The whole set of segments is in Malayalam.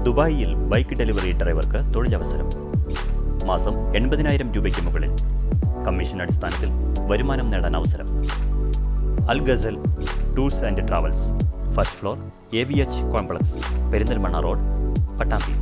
ദുബായിൽ ബൈക്ക് ഡെലിവറി ഡ്രൈവർക്ക് തൊഴിലവസരം. മാസം 80,000 രൂപയ്ക്ക് മുകളിൽ കമ്മീഷൻ അടിസ്ഥാനത്തിൽ വരുമാനം നേടാൻ അവസരം. Al Ghazal tours and travels, first floor, AVH complex, Perinthalmanna road, Pattambi.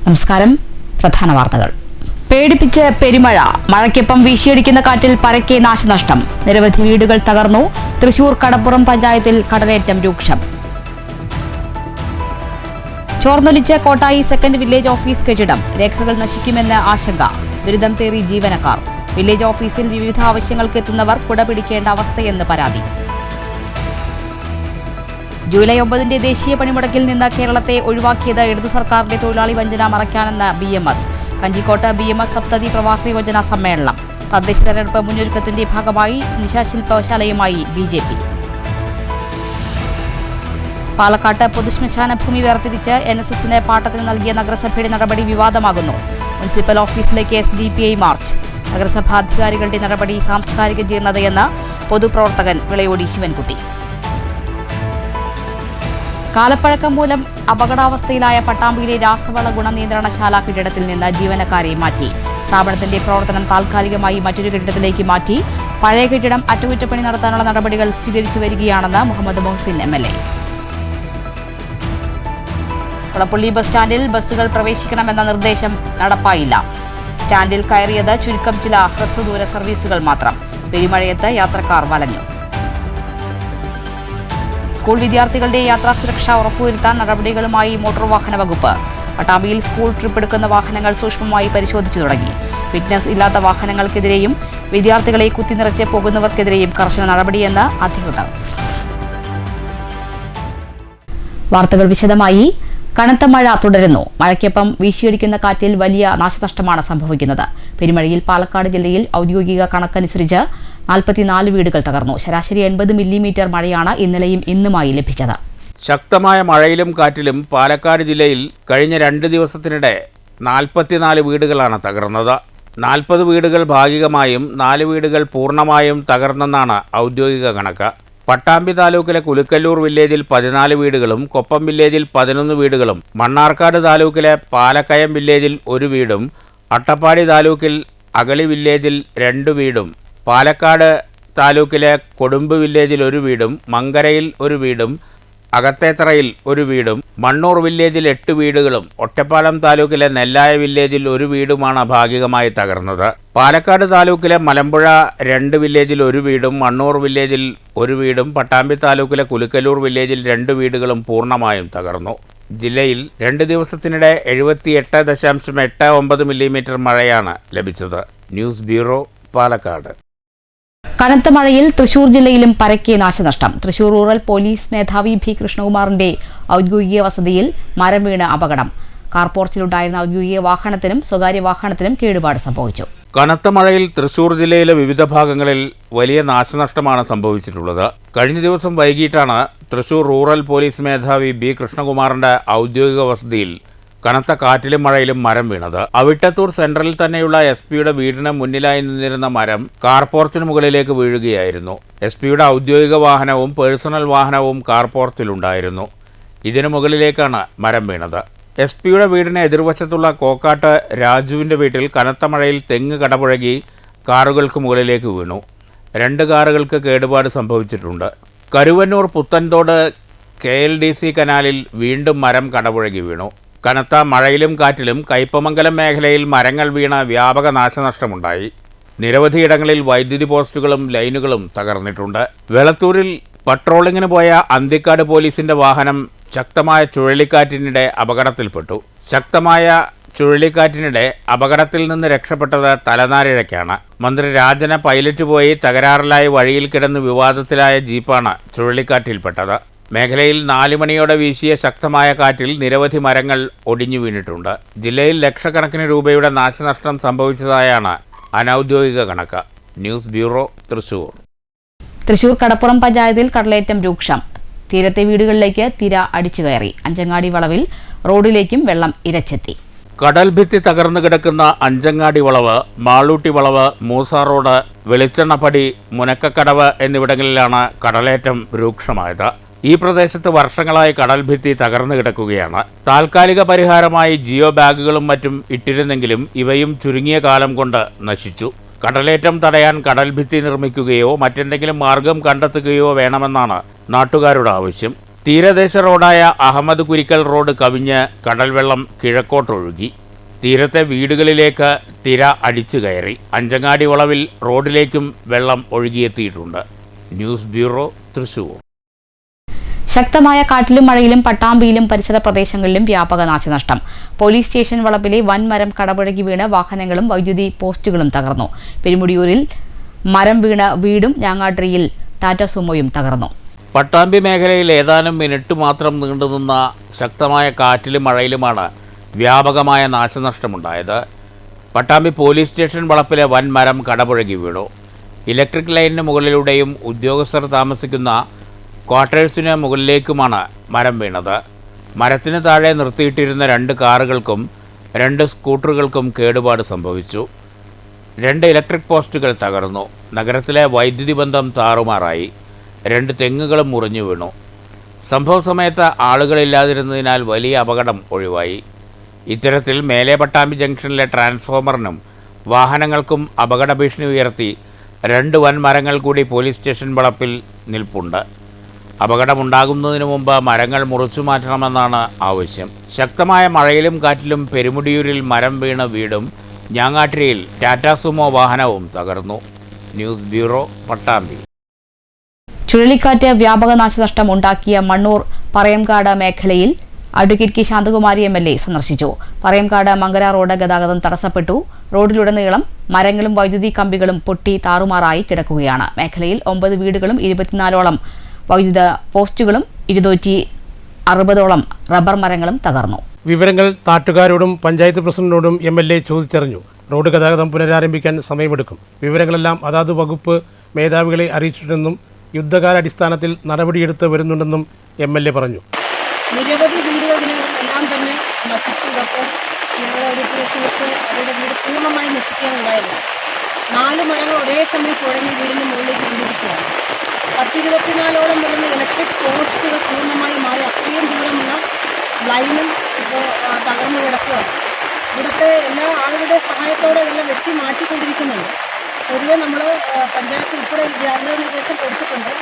നമസ്കാരം. പ്രധാന വാർത്തകൾ. പേടിപ്പിച്ച് പെരുമഴ, മഴയ്ക്കൊപ്പം വീശിയടിക്കുന്ന കാറ്റിൽ പരക്കെ നാശനഷ്ടം. നിരവധി വീടുകൾ തകർന്നു. തൃശൂർ കടപ്പുറം പഞ്ചായത്തിൽ കടലേറ്റം രൂക്ഷം. ചോർന്നൊലിച്ച് കോട്ടായി സെക്കൻഡ് വില്ലേജ് ഓഫീസ് കെട്ടിടം, രേഖകൾ നശിക്കുമെന്ന് ആശങ്ക. ദുരിതം തേറി ജീവനക്കാർ. വില്ലേജ് ഓഫീസിൽ വിവിധ ആവശ്യങ്ങൾക്ക് എത്തുന്നവർ കുട പിടിക്കേണ്ട അവസ്ഥയെന്ന് പരാതി. ജൂലൈ 9 ദേശീയ പണിമുടക്കിൽ നിന്ന് കേരളത്തെ ഒഴിവാക്കിയത് ഇടതു സർക്കാരിന്റെ തൊഴിലാളി വഞ്ചന മറയ്ക്കാനെന്ന് BMS. കഞ്ചിക്കോട്ട് BMS സപ്തതി പ്രവാസ യോജന സമ്മേളനം. തദ്ദേശ തെരഞ്ഞെടുപ്പ് മുന്നൊരുക്കത്തിന്റെ ഭാഗമായി നിശാശില്പശാലയുമായി BJP. പാലക്കാട്ട് പൊതുശ്മശാന ഭൂമി വേർതിരിച്ച് NSSന് പാട്ടത്തിന് നൽകിയ നഗരസഭയുടെ നടപടി വിവാദമാകുന്നു. മുനിസിപ്പൽ ഓഫീസിലേക്ക് SDPI മാർച്ച്. നഗരസഭാ അധികാരികളുടെ നടപടി സാംസ്കാരിക ജീർണതയെന്ന് പൊതുപ്രവർത്തകൻ വിളയോടി ശിവൻകുട്ടി. കാലപ്പഴക്കം മൂലം അപകടാവസ്ഥയിലായ പട്ടാമ്പിയിലെ രാസവള ഗുണനിയന്ത്രണശാല കെട്ടിടത്തിൽ നിന്ന് ജീവനക്കാരെ മാറ്റി. സ്ഥാപനത്തിന്റെ പ്രവർത്തനം താൽക്കാലികമായി മറ്റൊരു കെട്ടിടത്തിലേക്ക് മാറ്റി. പഴയ കെട്ടിടം അറ്റകുറ്റപ്പണി നടത്താനുള്ള നടപടികൾ സ്വീകരിച്ചു വരികയാണെന്ന് മുഹമ്മദ് മൊഹ്സിൻ MLA. കുളപ്പള്ളി ബസ് സ്റ്റാൻഡിൽ ബസ്സുകൾ പ്രവേശിക്കണമെന്ന നിർദ്ദേശം നടപ്പായില്ല. സ്റ്റാൻഡിൽ കയറിയത് ചുരുക്കം ചില ഹ്രസ്വദൂര സർവീസുകൾ മാത്രം. പെരുമഴയത്ത് യാത്രക്കാർ വലഞ്ഞു. സ്കൂൾ വിദ്യാർത്ഥികളുടെ യാത്രാ സുരക്ഷ ഉറപ്പുവരുത്താൻ നടപടികളുമായി മോട്ടോർ വാഹന വകുപ്പ്. പട്ടാമ്പിയിൽ സ്കൂൾ ട്രിപ്പ് എടുക്കുന്ന വാഹനങ്ങൾ സൂക്ഷ്മമായി പരിശോധിച്ചു തുടങ്ങി. ഫിറ്റ്നസ് ഇല്ലാത്ത വാഹനങ്ങൾക്കെതിരെയും വിദ്യാർത്ഥികളെ കുത്തിനിറച്ച് പോകുന്നവർക്കെതിരെയും കർശന നടപടിയെന്ന് അധികൃതർ. വാർത്തകൾ വിശദമായി. കനത്ത മഴ തുടരുന്നു. മഴയ്ക്കൊപ്പം വീശിയടിക്കുന്ന കാറ്റിൽ വലിയ നാശനഷ്ടമാണ് സംഭവിക്കുന്നത്. പെരുമഴയിൽ പാലക്കാട് ജില്ലയിൽ ഔദ്യോഗിക കണക്കനുസരിച്ച് 44 വീടുകൾ തകർന്നു. ശരാശരി 80 മില്ലിമീറ്റർ മഴയാണ് ഇന്നലെയും ഇന്നുമായി ലഭിച്ചത്. ശക്തമായ മഴയിലും കാറ്റിലും പാലക്കാട് ജില്ലയിൽ കഴിഞ്ഞ 2 ദിവസത്തിനിടെ 44 വീടുകളാണ് തകർന്നത്. 40 വീടുകൾ ഭാഗികമായും 4 വീടുകൾ പൂർണ്ണമായും തകർന്നെന്നാണ് ഔദ്യോഗിക കണക്ക്. പട്ടാമ്പി താലൂക്കിലെ കുലുക്കല്ലൂർ വില്ലേജിൽ 14 വീടുകളും കൊപ്പം വില്ലേജിൽ 11 വീടുകളും മണ്ണാർക്കാട് താലൂക്കിലെ പാലക്കയം വില്ലേജിൽ 1 വീടും അട്ടപ്പാടി താലൂക്കിൽ അകളി വില്ലേജിൽ 2 വീടും പാലക്കാട് താലൂക്കിലെ കൊടുമ്പ് വില്ലേജിൽ 1 വീടും മങ്കരയിൽ 1 വീടും അകത്തേത്തറയിൽ 1 വീടും മണ്ണൂർ വില്ലേജിൽ 8 വീടുകളും ഒറ്റപ്പാലം താലൂക്കിലെ നെല്ലായ വില്ലേജിൽ 1 വീടുമാണ് ഭാഗികമായി തകർന്നത്. പാലക്കാട് താലൂക്കിലെ മലമ്പുഴ 2 വില്ലേജിൽ 1 വീടും മണ്ണൂർ വില്ലേജിൽ 1 വീടും പട്ടാമ്പി താലൂക്കിലെ കുലുക്കല്ലൂർ വില്ലേജിൽ 2 വീടുകളും പൂർണ്ണമായും തകർന്നു. ജില്ലയിൽ 2 ദിവസത്തിനിടെ 78.89 മില്ലിമീറ്റർ മഴയാണ് ലഭിച്ചത്. News bureau, Palakkad. കനത്ത മഴയിൽ തൃശൂർ ജില്ലയിലും പരക്കെ നാശനഷ്ടം. തൃശൂർ റൂറൽ പോലീസ് മേധാവി B. കൃഷ്ണകുമാറിന്റെ ഔദ്യോഗിക വസതിയിൽ മരം വീണ് അപകടം. കാർപോർച്ചിലുണ്ടായിരുന്ന ഔദ്യോഗിക വാഹനത്തിനും സ്വകാര്യ വാഹനത്തിനും കേടുപാട് സംഭവിച്ചു. കനത്ത മഴയിൽ തൃശൂർ ജില്ലയിലെ വിവിധ ഭാഗങ്ങളിൽ വലിയ നാശനഷ്ടമാണ് സംഭവിച്ചിട്ടുള്ളത്. കഴിഞ്ഞ ദിവസം വൈകിട്ടാണ് തൃശൂർ റൂറൽ പോലീസ് മേധാവി B. കൃഷ്ണകുമാറിന്റെ ഔദ്യോഗിക വസതിയിൽ കനത്ത കാറ്റിലും മഴയിലും മരം വീണത്. അവിട്ടത്തൂർ സെൻട്രലിൽ തന്നെയുള്ള SP-യുടെ വീടിന് മുന്നിലായി നിന്നിരുന്ന മരം കാർപോർച്ചിന് മുകളിലേക്ക് വീഴുകയായിരുന്നു. SP-യുടെ ഔദ്യോഗിക വാഹനവും പേഴ്സണൽ വാഹനവും കാർപോർച്ചിലുണ്ടായിരുന്നു. ഇതിനു മുകളിലേക്കാണ് മരം വീണത്. SP-യുടെ വീടിന് എതിർവശത്തുള്ള കോക്കാട്ട് രാജുവിന്റെ വീട്ടിൽ കനത്ത മഴയിൽ തെങ്ങ് കടപുഴകി കാറുകൾക്ക് മുകളിലേക്ക് വീണു. 2 കാറുകൾക്ക് കേടുപാട് സംഭവിച്ചിട്ടുണ്ട്. കരുവന്നൂർ പുത്തൻതോട് KLDC കനാലിൽ വീണ്ടും മരം കടപുഴകി വീണു. കനത്ത മഴയിലും കാറ്റിലും കയ്പമംഗലം മേഖലയിൽ മരങ്ങൾ വീണ വ്യാപക നാശനഷ്ടമുണ്ടായി. നിരവധിയിടങ്ങളിൽ വൈദ്യുതി പോസ്റ്റുകളും ലൈനുകളും തകർന്നിട്ടുണ്ട്. വെളത്തൂരിൽ പട്രോളിങ്ങിന് പോയ അന്തിക്കാട് പോലീസിന്റെ വാഹനം ശക്തമായ ചുഴലിക്കാറ്റിനിടെ അപകടത്തിൽപ്പെട്ടു. ശക്തമായ ചുഴലിക്കാറ്റിനിടെ അപകടത്തിൽ നിന്ന് രക്ഷപ്പെട്ടത് തലനാരിഴയ്ക്കാണ്. മന്ത്രി രാജന പൈലറ്റ് പോയി തകരാറിലായി വഴിയിൽ കിടന്ന് വിവാദത്തിലായ ജീപ്പാണ് ചുഴലിക്കാറ്റിൽപ്പെട്ടത്. മേഖലയിൽ 4 മണിയോടെ വീശിയ ശക്തമായ കാറ്റിൽ നിരവധി മരങ്ങൾ ഒടിഞ്ഞു വീണിട്ടുണ്ട്. ജില്ലയിൽ ലക്ഷക്കണക്കിന് രൂപയുടെ നാശനഷ്ടം സംഭവിച്ചതായാണ് അനൌദ്യോഗിക കണക്ക്. News bureau, Thrissur. തൃശൂർ കടപ്പുറം പഞ്ചായത്തിൽ കടലേറ്റം രൂക്ഷം. തീരത്തെ വീടുകളിലേക്ക് തിര അടിച്ചു കയറി. അഞ്ചങ്ങാടി വളവിൽ റോഡിലേക്കും വെള്ളം ഇരച്ചെത്തി. കടൽഭിത്തി തകർന്നു കിടക്കുന്ന അഞ്ചങ്ങാടി വളവ്, മാളൂട്ടി വളവ്, മൂസ റോഡ്, വെളിച്ചെണ്ണപ്പടി, മുനക്കക്കടവ് എന്നിവിടങ്ങളിലാണ് കടലേറ്റം രൂക്ഷമായത്. ഈ പ്രദേശത്ത് വർഷങ്ങളായി കടൽഭിത്തി തകർന്നു കിടക്കുകയാണ്. താൽക്കാലിക പരിഹാരമായി ജിയോ ബാഗുകളും മറ്റും ഇട്ടിരുന്നെങ്കിലും ഇവയും ചുരുങ്ങിയ കാലം കൊണ്ട് നശിച്ചു. കടലേറ്റം തടയാൻ കടൽഭിത്തി നിർമ്മിക്കുകയോ മറ്റെന്തെങ്കിലും മാർഗം കണ്ടെത്തുകയോ വേണമെന്നാണ് നാട്ടുകാരുടെ ആവശ്യം. തീരദേശ റോഡായ അഹമ്മദ് കുരിക്കൽ റോഡ് കവിഞ്ഞ് കടൽവെള്ളം കിഴക്കോട്ടൊഴുകി. തീരത്തെ വീടുകളിലേക്ക് തിര അടിച്ചു കയറി. അഞ്ചങ്ങാടി വളവിൽ റോഡിലേക്കും വെള്ളം ഒഴുകിയെത്തിയിട്ടുണ്ട്. News bureau, Thrissur. ശക്തമായ കാറ്റിലും മഴയിലും പട്ടാമ്പിയിലും പരിസര പ്രദേശങ്ങളിലും വ്യാപക നാശനഷ്ടം. പോലീസ് സ്റ്റേഷൻ വളപ്പിലെ വൻമരം കടപുഴകി വീണ് വാഹനങ്ങളും വൈദ്യുതി പോസ്റ്റുകളും തകർന്നു. പെരുമുടിയൂരിൽ മരം വീണ വീടും ഞാങ്ങാട്ടിരിയിൽ ടാറ്റ സുമോയും തകർന്നു. പട്ടാമ്പി മേഖലയിൽ ഏതാനും മിനിറ്റ് മാത്രം നീണ്ടുനിന്ന ശക്തമായ കാറ്റിലും മഴയിലുമാണ് വ്യാപകമായ നാശനഷ്ടമുണ്ടായത്. പട്ടാമ്പി പോലീസ് സ്റ്റേഷൻ വളപ്പിലെ വൻമരം കടപുഴകി വീണു. ഇലക്ട്രിക് ലൈനിന് മുകളിലൂടെയും ഉദ്യോഗസ്ഥർ താമസിക്കുന്ന ക്വാർട്ടേഴ്സിന് മുകളിലേക്കുമാണ് മരം വീണത്. മരത്തിന് താഴെ നിർത്തിയിട്ടിരുന്ന 2 കാറുകൾക്കും 2 സ്കൂട്ടറുകൾക്കും കേടുപാട് സംഭവിച്ചു. 2 ഇലക്ട്രിക് പോസ്റ്റുകൾ തകർന്നു. നഗരത്തിലെ വൈദ്യുതി ബന്ധം താറുമാറായി. 2 തെങ്ങുകളും മുറിഞ്ഞു വീണു. സംഭവ സമയത്ത് ആളുകളില്ലാതിരുന്നതിനാൽ വലിയ അപകടം ഒഴിവായി. ഇത്തരത്തിൽ മേലെ പട്ടാമ്പി ജംഗ്ഷനിലെ ട്രാൻസ്ഫോമറിനും വാഹനങ്ങൾക്കും അപകട ഭീഷണി ഉയർത്തി 2 വൻമരങ്ങൾ കൂടി പോലീസ് സ്റ്റേഷൻ വളപ്പിൽ നിൽപ്പുണ്ട്. അപകടമുണ്ടാകുന്നതിന് മുമ്പ് മരങ്ങൾ മുറിച്ചു മാറ്റണമെന്നാണ് ആവശ്യം. ശക്തമായ മഴയിലും കാറ്റിലും പെരുമുടിയൂരിൽ മരം വീണ വീടും ഞാങ്ങാട്ടിരിയിൽ ടാറ്റ സുമോ വാഹനവും തകർന്നു. News bureau, Pattambi. ചുഴലിക്കാറ്റ് വ്യാപക നാശനഷ്ടം ഉണ്ടാക്കിയ മണ്ണൂർ പറയംകാട് മേഖലയിൽ അഡ്വക്കേറ്റ് കെ ശാന്തകുമാരി MLA സന്ദർശിച്ചു. പറയംകാട് മങ്കര റോഡ് ഗതാഗതം തടസ്സപ്പെട്ടു. റോഡിലുടനീളം മരങ്ങളും വൈദ്യുതി കമ്പികളും പൊട്ടി താറുമാറായി കിടക്കുകയാണ്. മേഖലയിൽ 9 വീടുകളും 24ഓളം വൈദ്യുത പോസ്റ്റുകളും 260ഓളം റബ്ബർ മരങ്ങളും തകർന്നു. വിവരങ്ങൾ നാട്ടുകാരോടും പഞ്ചായത്ത് പ്രസിഡന്റിനോടും MLA ചോദിച്ചറിഞ്ഞു. റോഡ് ഗതാഗതം പുനരാരംഭിക്കാൻ സമയമെടുക്കും. വിവരങ്ങളെല്ലാം അതാത് വകുപ്പ് മേധാവികളെ അറിയിച്ചിട്ടുണ്ടെന്നും യുദ്ധകാലാടിസ്ഥാനത്തിൽ നടപടിയെടുത്ത് വരുന്നുണ്ടെന്നും MLA പറഞ്ഞു. നിരവധി വീടുകൾ ഇതിനെല്ലാം തന്നെ നശിച്ചപ്പോൾ ഞങ്ങളുടെ ഒരു സുഹൃത്ത് അവരുടെ വീട് പൂർണ്ണമായി നശിക്കാനുണ്ടായിരുന്നു. 4 മരങ്ങൾ ഒരേ സമയം കുഴഞ്ഞ് വീടിന് മുകളിലേക്ക് വീണിരിക്കുകയാണ്. 10-24ഓളം വരുന്ന ഇലക്ട്രിക് പോസ്റ്റുകൾ പൂർണ്ണമായി മാറി. അത്രയും ദൂരമുള്ള ലൈനും ഇപ്പോൾ തകർന്നു കിടക്കുകയാണ്. ഇവിടുത്തെ എല്ലാ ആളുകളുടെ സഹായത്തോടെ ഇതെല്ലാം വെട്ടി മാറ്റിക്കൊണ്ടിരിക്കുന്നുണ്ട്. പൊതുവെ നമ്മൾ പഞ്ചായത്ത് ഉൾപ്പെടെ ജാഗ്രതാ നിർദ്ദേശം കൊടുത്തിട്ടുണ്ട്.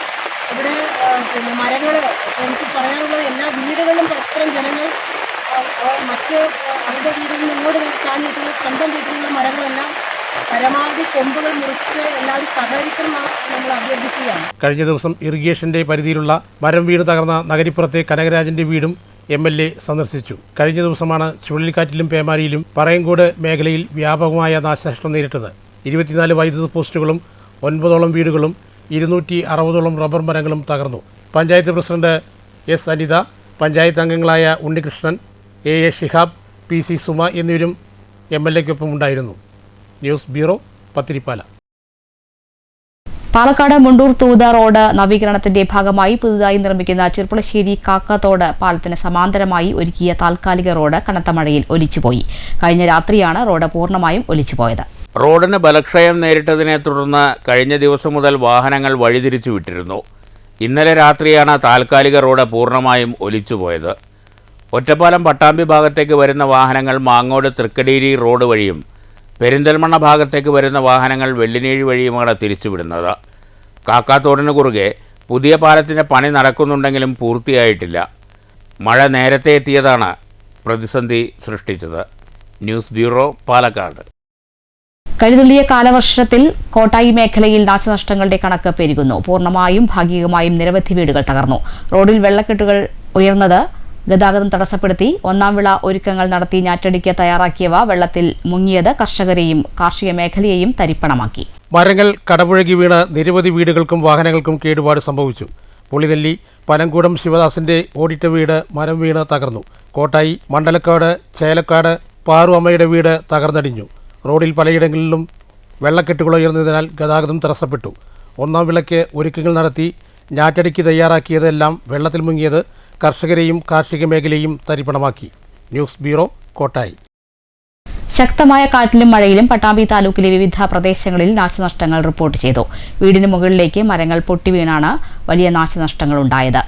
ഇവിടെ മരങ്ങൾ എനിക്ക് പറയാനുള്ളത് എല്ലാ വീടുകളിലും പരസ്പരം ജനങ്ങൾ മറ്റ് അവരുടെ വീടുകളിൽ നിന്ന് ഇങ്ങോട്ട് ചാഞ്ഞിട്ടുള്ള സ്വന്തം വീട്ടിലുള്ള മരങ്ങളെല്ലാം പരമാവധി കൊമ്പുകൾ മുറിച്ച് എല്ലാവരും സഹകരിക്കണമെന്ന് നമ്മൾ അഭ്യർത്ഥിക്കുകയാണ്. കഴിഞ്ഞ ദിവസം ഇറിഗേഷന്റെ പരിധിയിലുള്ള മരം വീണ് തകർന്ന നഗരിപ്പുറത്തെ കനകരാജന്റെ വീടും MLA സന്ദർശിച്ചു. കഴിഞ്ഞ ദിവസമാണ് ചുഴലിക്കാറ്റിലും പേമാരിയിലും പറയങ്കോട് മേഖലയിൽ വ്യാപകമായ നാശനഷ്ടം നേരിട്ടത്. 24 വൈദ്യുത പോസ്റ്റുകളും 9ഓളം വീടുകളും 260ഓളം റബ്ബർ മരങ്ങളും തകർന്നു. Panchayat president S. അനിത, പഞ്ചായത്ത് അംഗങ്ങളായ ഉണ്ണികൃഷ്ണൻ, A. ഷിഹാബ്, PC. സുമ എന്നിവരും MLAക്കൊപ്പം ഉണ്ടായിരുന്നു. News bureau, Pathiripala. Palakkad Mundur Thootha road നവീകരണത്തിന്റെ ഭാഗമായി പുതുതായി നിർമ്മിക്കുന്ന ചെർപ്പുളശ്ശേരി കാക്കത്തോട് പാലത്തിന് സമാന്തരമായി ഒരുക്കിയ താൽക്കാലിക റോഡ് കനത്ത മഴയിൽ ഒലിച്ചുപോയി. കഴിഞ്ഞ രാത്രിയാണ് റോഡ് പൂർണ്ണമായും ഒലിച്ചുപോയത്. റോഡിന് ബലക്ഷയം നേരിട്ടതിനെ തുടർന്ന് കഴിഞ്ഞ ദിവസം മുതൽ വാഹനങ്ങൾ വഴിതിരിച്ചു വിട്ടിരുന്നു. ഇന്നലെ രാത്രിയാണ് താൽക്കാലിക റോഡ് പൂർണ്ണമായും ഒലിച്ചുപോയത്. ഒറ്റപ്പാലം പട്ടാമ്പി ഭാഗത്തേക്ക് വരുന്ന വാഹനങ്ങൾ മാങ്ങോട് തൃക്കടീരി റോഡ് വഴിയും പെരിന്തൽമണ്ണ ഭാഗത്തേക്ക് വരുന്ന വാഹനങ്ങൾ വെള്ളിനീഴി വഴിയുമാണ് തിരിച്ചുവിടുന്നത്. കാക്കാത്തോടിന് കുറുകെ പുതിയ പാലത്തിൻ്റെ പണി നടക്കുന്നുണ്ടെങ്കിലും പൂർത്തിയായിട്ടില്ല. മഴ നേരത്തെ എത്തിയതാണ് പ്രതിസന്ധി സൃഷ്ടിച്ചത്. News bureau, Palakkad. കരുതുള്ളിയ കാലവർഷത്തിൽ കോട്ടായി മേഖലയിൽ നാശനഷ്ടങ്ങളുടെ കണക്ക് പെരുകുന്നു. പൂർണ്ണമായും ഭാഗികമായും നിരവധി വീടുകൾ തകർന്നു. റോഡിൽ വെള്ളക്കെട്ടുകൾ ഉയർന്നത് ഗതാഗതം തടസ്സപ്പെടുത്തി ഒന്നാം വിള ഒരുക്കങ്ങൾ നടത്തി ഞാറ്റടിക്ക് തയ്യാറാക്കിയവ വെള്ളത്തിൽ മുങ്ങിയത് കർഷകരെയും കാർഷിക മേഖലയെയും തരിപ്പണമാക്കി. മരങ്ങൾ കടപുഴകി വീണ് നിരവധി വീടുകൾക്കും വാഹനങ്ങൾക്കും കേടുപാട് സംഭവിച്ചു. പുളിനെല്ലി പനങ്കൂടം ശിവദാസിന്റെ ഓടിട്ട വീട് മരം വീണ് തകർന്നു. കോട്ടായി മണ്ഡലക്കാട് ചേലക്കാട് പാറു അമ്മയുടെ വീട് തകർന്നടിഞ്ഞു. റോഡിൽ പലയിടങ്ങളിലും വെള്ളക്കെട്ടുകൾ ഉയർന്നതിനാൽ ഗതാഗതം തടസ്സപ്പെട്ടു. ഒന്നാം വിളയ്ക്ക് ഒരുക്കങ്ങൾ നടത്തി ഞാറ്റടിക്ക് തയ്യാറാക്കിയതെല്ലാം വെള്ളത്തിൽ മുങ്ങിയത് കർഷകരെയും കാർഷിക മേഖലയെയും തരിപ്പണമാക്കി. News bureau, Kottayi. ശക്തമായ കാറ്റിലും മഴയിലും പട്ടാമ്പി താലൂക്കിലെ വിവിധ പ്രദേശങ്ങളിൽ നാശനഷ്ടങ്ങൾ റിപ്പോർട്ട് ചെയ്തു. വീടിന് മുകളിലേക്ക് മരങ്ങൾ പൊട്ടിവീണാണ് വലിയ നാശനഷ്ടങ്ങളുണ്ടായത്.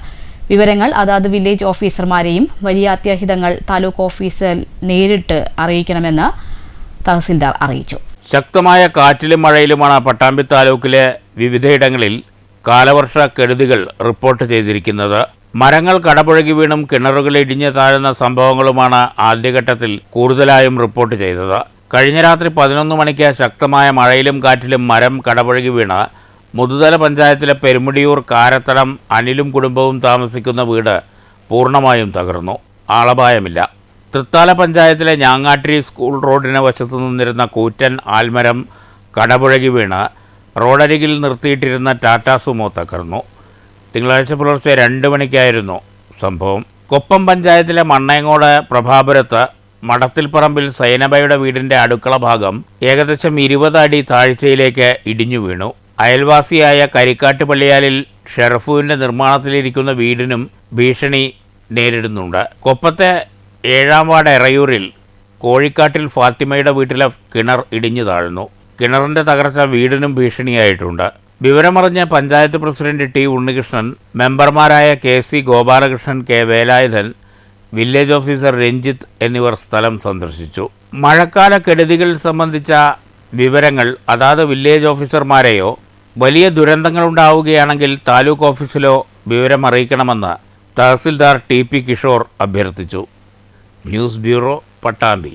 വിവരങ്ങൾ അതാത് വില്ലേജ് ഓഫീസർമാരെയും വലിയ അത്യാഹിതങ്ങൾ താലൂക്ക് ഓഫീസിൽ നേരിട്ട് അറിയിക്കണമെന്ന് തഹസിൽദാർ അറിയിച്ചു. ശക്തമായ കാറ്റിലും മഴയിലുമാണ് പട്ടാമ്പി താലൂക്കിലെ വിവിധയിടങ്ങളിൽ കാലവർഷ കെടുതികൾ റിപ്പോർട്ട് ചെയ്തിരിക്കുന്നത്. മരങ്ങൾ കടപുഴകി വീണും കിണറുകൾ ഇടിഞ്ഞു താഴുന്ന സംഭവങ്ങളുമാണ് ആദ്യഘട്ടത്തിൽ കൂടുതലായും റിപ്പോർട്ട് ചെയ്തത്. കഴിഞ്ഞ രാത്രി 11 മണിക്ക് ശക്തമായ മഴയിലും കാറ്റിലും മരം കടപുഴകി വീണ് മുതുതല പഞ്ചായത്തിലെ പെരുമുടിയൂർ കാരത്തടം അനിലും കുടുംബവും താമസിക്കുന്ന വീട് പൂർണ്ണമായും തകർന്നു. ആളപായമില്ല. തൃത്താല പഞ്ചായത്തിലെ ഞാങ്ങാട്ടിരി സ്കൂൾ റോഡിന് വശത്തു നിന്നിരുന്ന കൂറ്റൻ ആൽമരം കടപുഴകി വീണ് റോഡരികിൽ നിർത്തിയിട്ടിരുന്ന ടാറ്റാ സുമോ തകർന്നു. തിങ്കളാഴ്ച പുലർച്ചെ 2 മണിക്കായിരുന്നു സംഭവം. കൊപ്പം പഞ്ചായത്തിലെ മണ്ണേങ്ങോട് പ്രഭാപുരത്ത് മടത്തിൽപ്പറമ്പിൽ സൈനബയുടെ വീടിൻ്റെ അടുക്കള ഭാഗം ഏകദേശം 20 അടി താഴ്ചയിലേക്ക് ഇടിഞ്ഞു വീണു. അയൽവാസിയായ കരിക്കാട്ട് പള്ളിയാലിൽ ഷെറഫുവിൻ്റെ നിർമ്മാണത്തിലിരിക്കുന്ന വീടിനും ഭീഷണി നേരിടുന്നുണ്ട്. കൊപ്പത്തെ 7-ാം വാർഡ് എറയൂരിൽ കോഴിക്കാട്ടിൽ ഫാത്തിമയുടെ വീട്ടിലെ കിണർ ഇടിഞ്ഞു താഴ്ന്നു. കിണറിൻ്റെ തകർച്ച വീടിനും ഭീഷണിയായിട്ടുണ്ട്. വിവരമറിഞ്ഞ പഞ്ചായത്ത് പ്രസിഡന്റ് ടി ഉണ്ണികൃഷ്ണൻ, മെമ്പർമാരായ KC Gopalakrishnan, K Velayudhan, village officer Ranjith എന്നിവർ സ്ഥലം സന്ദർശിച്ചു. മഴക്കാല കെടുതികൾ സംബന്ധിച്ച വിവരങ്ങൾ അതാത് വില്ലേജ് ഓഫീസർമാരെയോ വലിയ ദുരന്തങ്ങളുണ്ടാവുകയാണെങ്കിൽ താലൂക്ക് ഓഫീസിലോ വിവരമറിയിക്കണമെന്ന് തഹസിൽദാർ TP കിഷോർ അഭ്യർത്ഥിച്ചു. News bureau, Pattambi.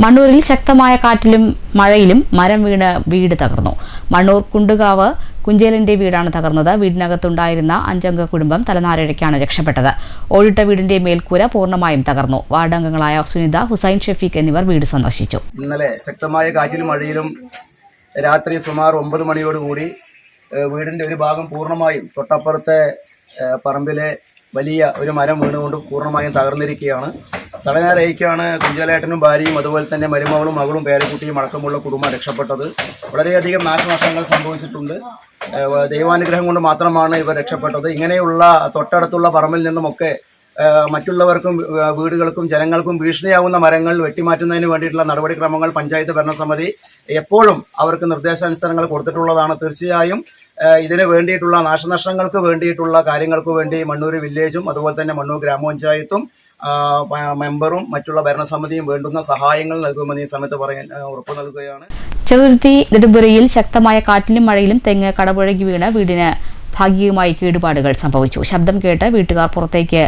മണ്ണൂരിൽ ശക്തമായ കാറ്റിലും മഴയിലും മരം വീണ് വീട് തകർന്നു. മണ്ണൂർ കുണ്ടുകാവ് കുഞ്ചേലിന്റെ വീടാണ് തകർന്നത്. വീടിനകത്തുണ്ടായിരുന്ന 5-അംഗ കുടുംബം തലനാരിഴയ്ക്കാണ് രക്ഷപ്പെട്ടത്. ഓടിട്ട വീടിന്റെ മേൽക്കൂര പൂർണ്ണമായും തകർന്നു. വാർഡംഗങ്ങളായ സുനിത, ഹുസൈൻ ഷെഫീഖ് എന്നിവർ വീട് സന്ദർശിച്ചു. ഇന്നലെ ശക്തമായ കാറ്റിലും മഴയിലും രാത്രി സുമാർ 9 മണിയോടുകൂടി വീടിന്റെ ഒരു ഭാഗം പൂർണ്ണമായും തൊട്ടപ്പുറത്തെ പറമ്പിലെ വലിയ ഒരു മരം വീണുകൊണ്ട് പൂർണ്ണമായും തകർന്നിരിക്കുകയാണ്. തലനാരയ്ക്കാണ് കുഞ്ചലേട്ടനും ഭാര്യയും അതുപോലെ തന്നെ മരുമകളും മകളും പേരക്കുട്ടിയും അടക്കമുള്ള കുടുംബം രക്ഷപ്പെട്ടത്. വളരെയധികം നാശനഷ്ടങ്ങൾ സംഭവിച്ചിട്ടുണ്ട്. ദൈവാനുഗ്രഹം കൊണ്ട് മാത്രമാണ് ഇവർ രക്ഷപ്പെട്ടത്. ഇങ്ങനെയുള്ള തൊട്ടടുത്തുള്ള പറമ്പിൽ നിന്നുമൊക്കെ മറ്റുള്ളവർക്കും വീടുകൾക്കും ജനങ്ങൾക്കും ഭീഷണിയാവുന്ന മരങ്ങൾ വെട്ടിമാറ്റുന്നതിന് വേണ്ടിയിട്ടുള്ള നടപടിക്രമങ്ങൾ പഞ്ചായത്ത് ഭരണസമിതി എപ്പോഴും അവർക്ക് നിർദ്ദേശാനുസരണങ്ങൾ കൊടുത്തിട്ടുള്ളതാണ്. തീർച്ചയായും ഇതിന് വേണ്ടിയിട്ടുള്ള നാശനഷ്ടങ്ങൾക്ക് വേണ്ടിയിട്ടുള്ള കാര്യങ്ങൾക്ക് വേണ്ടി മണ്ണൂർ വില്ലേജും അതുപോലെ തന്നെ മണ്ണൂർ ഗ്രാമപഞ്ചായത്തും മെമ്പറും മറ്റുള്ള ഭരണസമിതിയും വേണ്ടുന്ന സഹായങ്ങൾ നൽകുമെന്ന് ഈ സമയത്ത് പറയാൻ ഉറപ്പു നൽകുകയാണ്. ചെറുതുരുത്തി നെടുമ്പുരയിൽ ശക്തമായ കാറ്റിലും മഴയിലും തെങ്ങ് കടപുഴകി വീണ് വീടിന് ഭാഗികമായി കേടുപാടുകൾ സംഭവിച്ചു. ശബ്ദം കേട്ട് വീട്ടുകാർ പുറത്തേക്ക്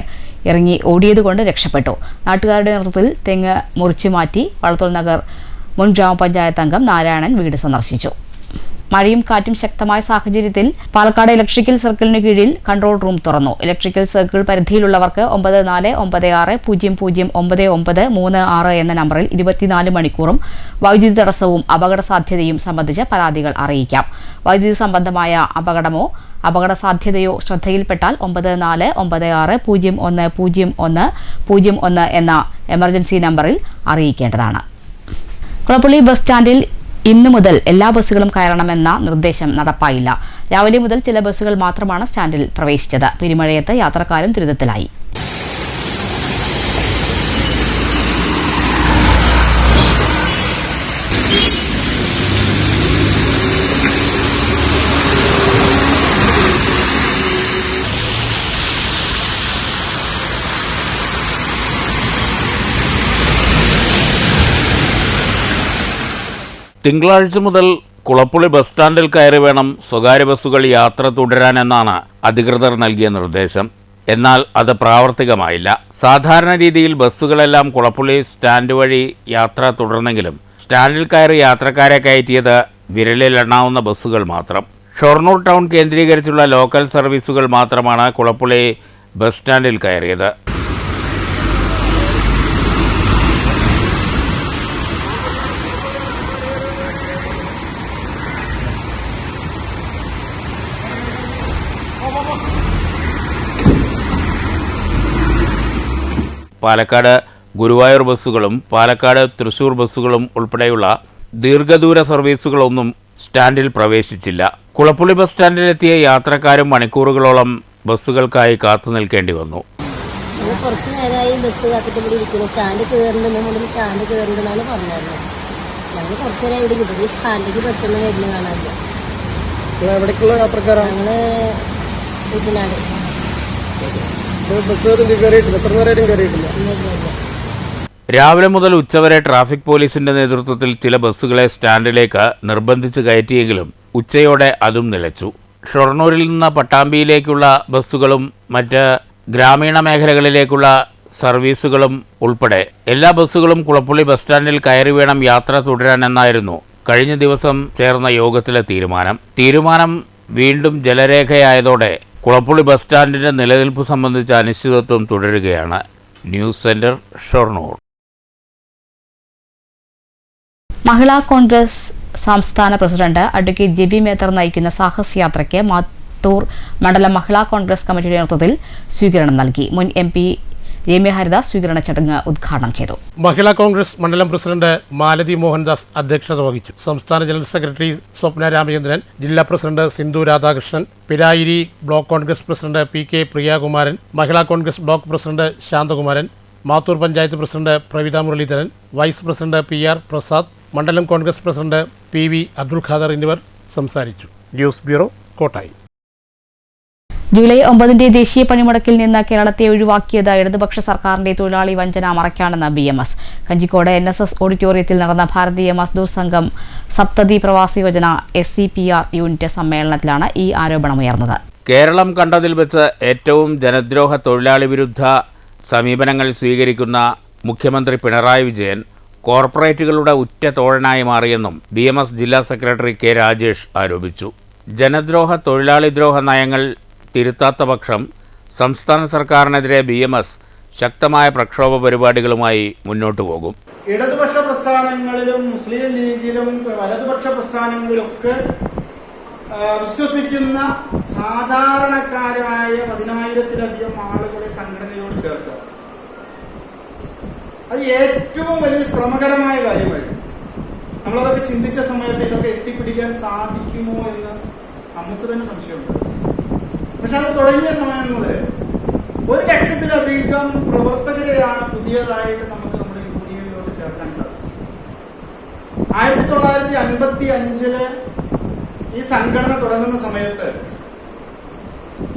ഇറങ്ങി ഓടിയതുകൊണ്ട് രക്ഷപ്പെട്ടു. നാട്ടുകാരുടെ നേതൃത്വത്തിൽ തെങ്ങ് മുറിച്ചു മാറ്റി. വളത്തോൾ നഗർ മുൻ ഗ്രാമപഞ്ചായത്ത് അംഗം നാരായണൻ വീട് സന്ദർശിച്ചു. മഴയും കാറ്റും ശക്തമായ സാഹചര്യത്തിൽ പാലക്കാട് ഇലക്ട്രിക്കൽ സർക്കിളിന് കീഴിൽ കൺട്രോൾ റൂം തുറന്നു. ഇലക്ട്രിക്കൽ സർക്കിൾ പരിധിയിലുള്ളവർക്ക് 9496099936 എന്ന നമ്പറിൽ 24 മണിക്കൂറും വൈദ്യുതി തടസ്സവും അപകട സാധ്യതയും സംബന്ധിച്ച് പരാതികൾ അറിയിക്കാം. വൈദ്യുതി സംബന്ധമായ അപകടമോ അപകട സാധ്യതയോ ശ്രദ്ധയിൽപ്പെട്ടാൽ 9496010101 എന്ന എമർജൻസി നമ്പറിൽ അറിയിക്കേണ്ടതാണ്. കുളപ്പള്ളി ബസ് സ്റ്റാൻഡിൽ ഇന്നു മുതൽ എല്ലാ ബസ്സുകളും കയറണമെന്ന നിർദ്ദേശം നടപ്പായില്ല. രാവിലെ മുതൽ ചില ബസ്സുകൾ മാത്രമാണ് സ്റ്റാൻഡിൽ പ്രവേശിച്ചത്. പെരുമഴയത്ത് യാത്രക്കാരും ദുരിതത്തിലായി. തിങ്കളാഴ്ച മുതൽ കുളപ്പുള്ളി ബസ് സ്റ്റാൻഡിൽ കയറി വേണം സ്വകാര്യ ബസ്സുകൾ യാത്ര തുടരാനെന്നാണ് അധികൃതർ നൽകിയ നിർദ്ദേശം. എന്നാൽ അത് പ്രാവർത്തികമായില്ല. സാധാരണ രീതിയിൽ ബസ്സുകളെല്ലാം കുളപ്പുള്ളി സ്റ്റാൻഡ് വഴി യാത്ര തുടർന്നെങ്കിലും സ്റ്റാൻഡിൽ കയറി യാത്രക്കാരെ കയറ്റിയത് വിരലിലെണ്ണാവുന്ന ബസ്സുകൾ മാത്രം. ഷൊർണൂർ ടൗൺ കേന്ദ്രീകരിച്ചുള്ള ലോക്കൽ സർവീസുകൾ മാത്രമാണ് കുളപ്പുള്ളി ബസ് സ്റ്റാൻഡിൽ കയറിയത്. പാലക്കാട് ഗുരുവായൂർ ബസ്സുകളും പാലക്കാട് തൃശൂർ ബസ്സുകളും ഉൾപ്പെടെയുള്ള ദീർഘദൂര സർവീസുകളൊന്നും സ്റ്റാൻഡിൽ പ്രവേശിച്ചില്ല. കുളപ്പുള്ളി ബസ് സ്റ്റാൻഡിലെത്തിയ യാത്രക്കാരും മണിക്കൂറുകളോളം ബസ്സുകൾക്കായി കാത്തു നിൽക്കേണ്ടി വന്നു. കുറച്ച് നേരമായി ബസ് കാത്തിട്ട് ഇവിടെ ഇരിക്കുന്നു. സ്റ്റാൻഡ് കയറുന്നുണ്ടെങ്കിൽ സ്റ്റാൻഡ് കയറുന്നതെന്നാണ് പറഞ്ഞിരുന്നത്. ഞങ്ങൾ കുറച്ച് നേരം ഇവിടെ കിട്ടും. ഈ സ്റ്റാൻഡിലേക്ക് ബസ്സൊന്നും വരുന്നത് കാണാനില്ല. എവിടേക്കുള്ള യാത്രക്കാരാണ്? ഞങ്ങള് കുട്ടനാട്. ബസ് കയറിയിട്ടില്ല, എത്ര നേരം കയറിയിട്ടില്ല. രാവിലെ മുതൽ ഉച്ചവരെ ട്രാഫിക് പോലീസിന്റെ നേതൃത്വത്തിൽ ചില ബസ്സുകളെ സ്റ്റാൻഡിലേക്ക് നിർബന്ധിച്ച് കയറ്റിയെങ്കിലും ഉച്ചയോടെ അതും നിലച്ചു. ഷൊർണൂരിൽ നിന്ന് പട്ടാമ്പിയിലേക്കുള്ള ബസ്സുകളും മറ്റ് ഗ്രാമീണ മേഖലകളിലേക്കുള്ള സർവീസുകളും ഉൾപ്പെടെ എല്ലാ ബസ്സുകളും കുളപ്പുള്ളി ബസ് സ്റ്റാൻഡിൽ കയറി വേണം യാത്ര തുടരാനെന്നായിരുന്നു കഴിഞ്ഞ ദിവസം ചേർന്ന യോഗത്തിലെ തീരുമാനം വീണ്ടും ജലരേഖയായതോടെ കുളപ്പുള്ളി ബസ് സ്റ്റാൻഡിന്റെ നിലനിൽപ്പ് സംബന്ധിച്ച അനിശ്ചിതത്വം തുടരുകയാണ്. News centre, Shoranur. Mahila Congress സംസ്ഥാന പ്രസിഡന്റ് അഡ്വക്കേറ്റ് ജെബി മേത്തർ നയിക്കുന്ന സാഹസ് യാത്രയ്ക്ക് മാത്തൂർ മണ്ഡലം മഹിളാ കോൺഗ്രസ് കമ്മിറ്റിയുടെ നേതൃത്വത്തിൽ സ്വീകരണം നൽകി. മുൻ MP രമ്യ ഹരിദാസ് സ്വീകരണ ചടങ്ങ് ഉദ്ഘാടനം ചെയ്തു. മഹിളാ കോൺഗ്രസ് മണ്ഡലം പ്രസിഡന്റ് മാലതി മോഹൻദാസ് അധ്യക്ഷത വഹിച്ചു. സംസ്ഥാന ജനറൽ സെക്രട്ടറി സ്വപ്ന രാമചന്ദ്രൻ, ജില്ലാ president Sindhu Radhakrishnan, Pirayiri block Congress president PK Priyakumaran, Mahila Congress block president Santhakumaran, Mathur panchayat president Pravitha Muraleedharan, vice president PR Prasad, മണ്ഡലം Congress president PV Abdul Khader എന്നിവർ സംസാരിച്ചു. News bureau, Kottayi. ജൂലൈ 9 ദേശീയ പണിമുടക്കിൽ നിന്ന് കേരളത്തെ ഒഴിവാക്കിയത് ഇടതുപക്ഷ സർക്കാരിന്റെ തൊഴിലാളി വഞ്ചന മറയ്ക്കാണെന്ന് BMS. കഞ്ചിക്കോട് NSS ഓഡിറ്റോറിയത്തിൽ നടന്ന ഭാരതീയ മസ്ദൂർ സംഘം സപ്തതി പ്രവാസി യോജന SCPR യൂണിറ്റ് സമ്മേളനത്തിലാണ് ഈ ആരോപണമുയർന്നത്. കേരളം കണ്ടതിൽ വെച്ച് ഏറ്റവും ജനദ്രോഹ തൊഴിലാളി വിരുദ്ധ സമീപനങ്ങൾ സ്വീകരിക്കുന്ന മുഖ്യമന്ത്രി പിണറായി വിജയൻ കോർപ്പറേറ്റുകളുടെ ഉറ്റ തോഴനായി മാറിയെന്നും BMS ജില്ലാ സെക്രട്ടറി K രാജേഷ് ആരോപിച്ചു. ജനദ്രോഹ തൊഴിലാളിദ്രോഹ നയങ്ങൾ തിരുത്താത്ത പക്ഷം സംസ്ഥാന സർക്കാരിനെതിരെ BMS ശക്തമായ പ്രക്ഷോഭ പരിപാടികളുമായി മുന്നോട്ടു പോകും. ഇടതുപക്ഷ പ്രസ്ഥാനങ്ങളിലും മുസ്ലിം ലീഗിലും വലതുപക്ഷ പ്രസ്ഥാനങ്ങളിലൊക്കെ വിശ്വസിക്കുന്ന സാധാരണക്കാരായ 10,000-ലധികം ആളുകളെ സംഘടനയോട് ചേർക്കുക, അത് ഏറ്റവും വലിയ ശ്രമകരമായ കാര്യമായിരുന്നു. നമ്മളതൊക്കെ ചിന്തിച്ച സമയത്ത് ഇതൊക്കെ എത്തിപ്പിടിക്കാൻ സാധിക്കുമോ എന്ന് നമുക്ക് തന്നെ സംശയമുണ്ട്. പക്ഷെ അത് തുടങ്ങിയ സമയം മുതൽ 1,00,000-ലധികം പ്രവർത്തകരെയാണ് പുതിയതായിട്ട് നമുക്ക് നമ്മുടെ യൂണിയനിലോട്ട് ചേർക്കാൻ സാധിച്ചത്. 1955 ഈ സംഘടന തുടങ്ങുന്ന സമയത്ത്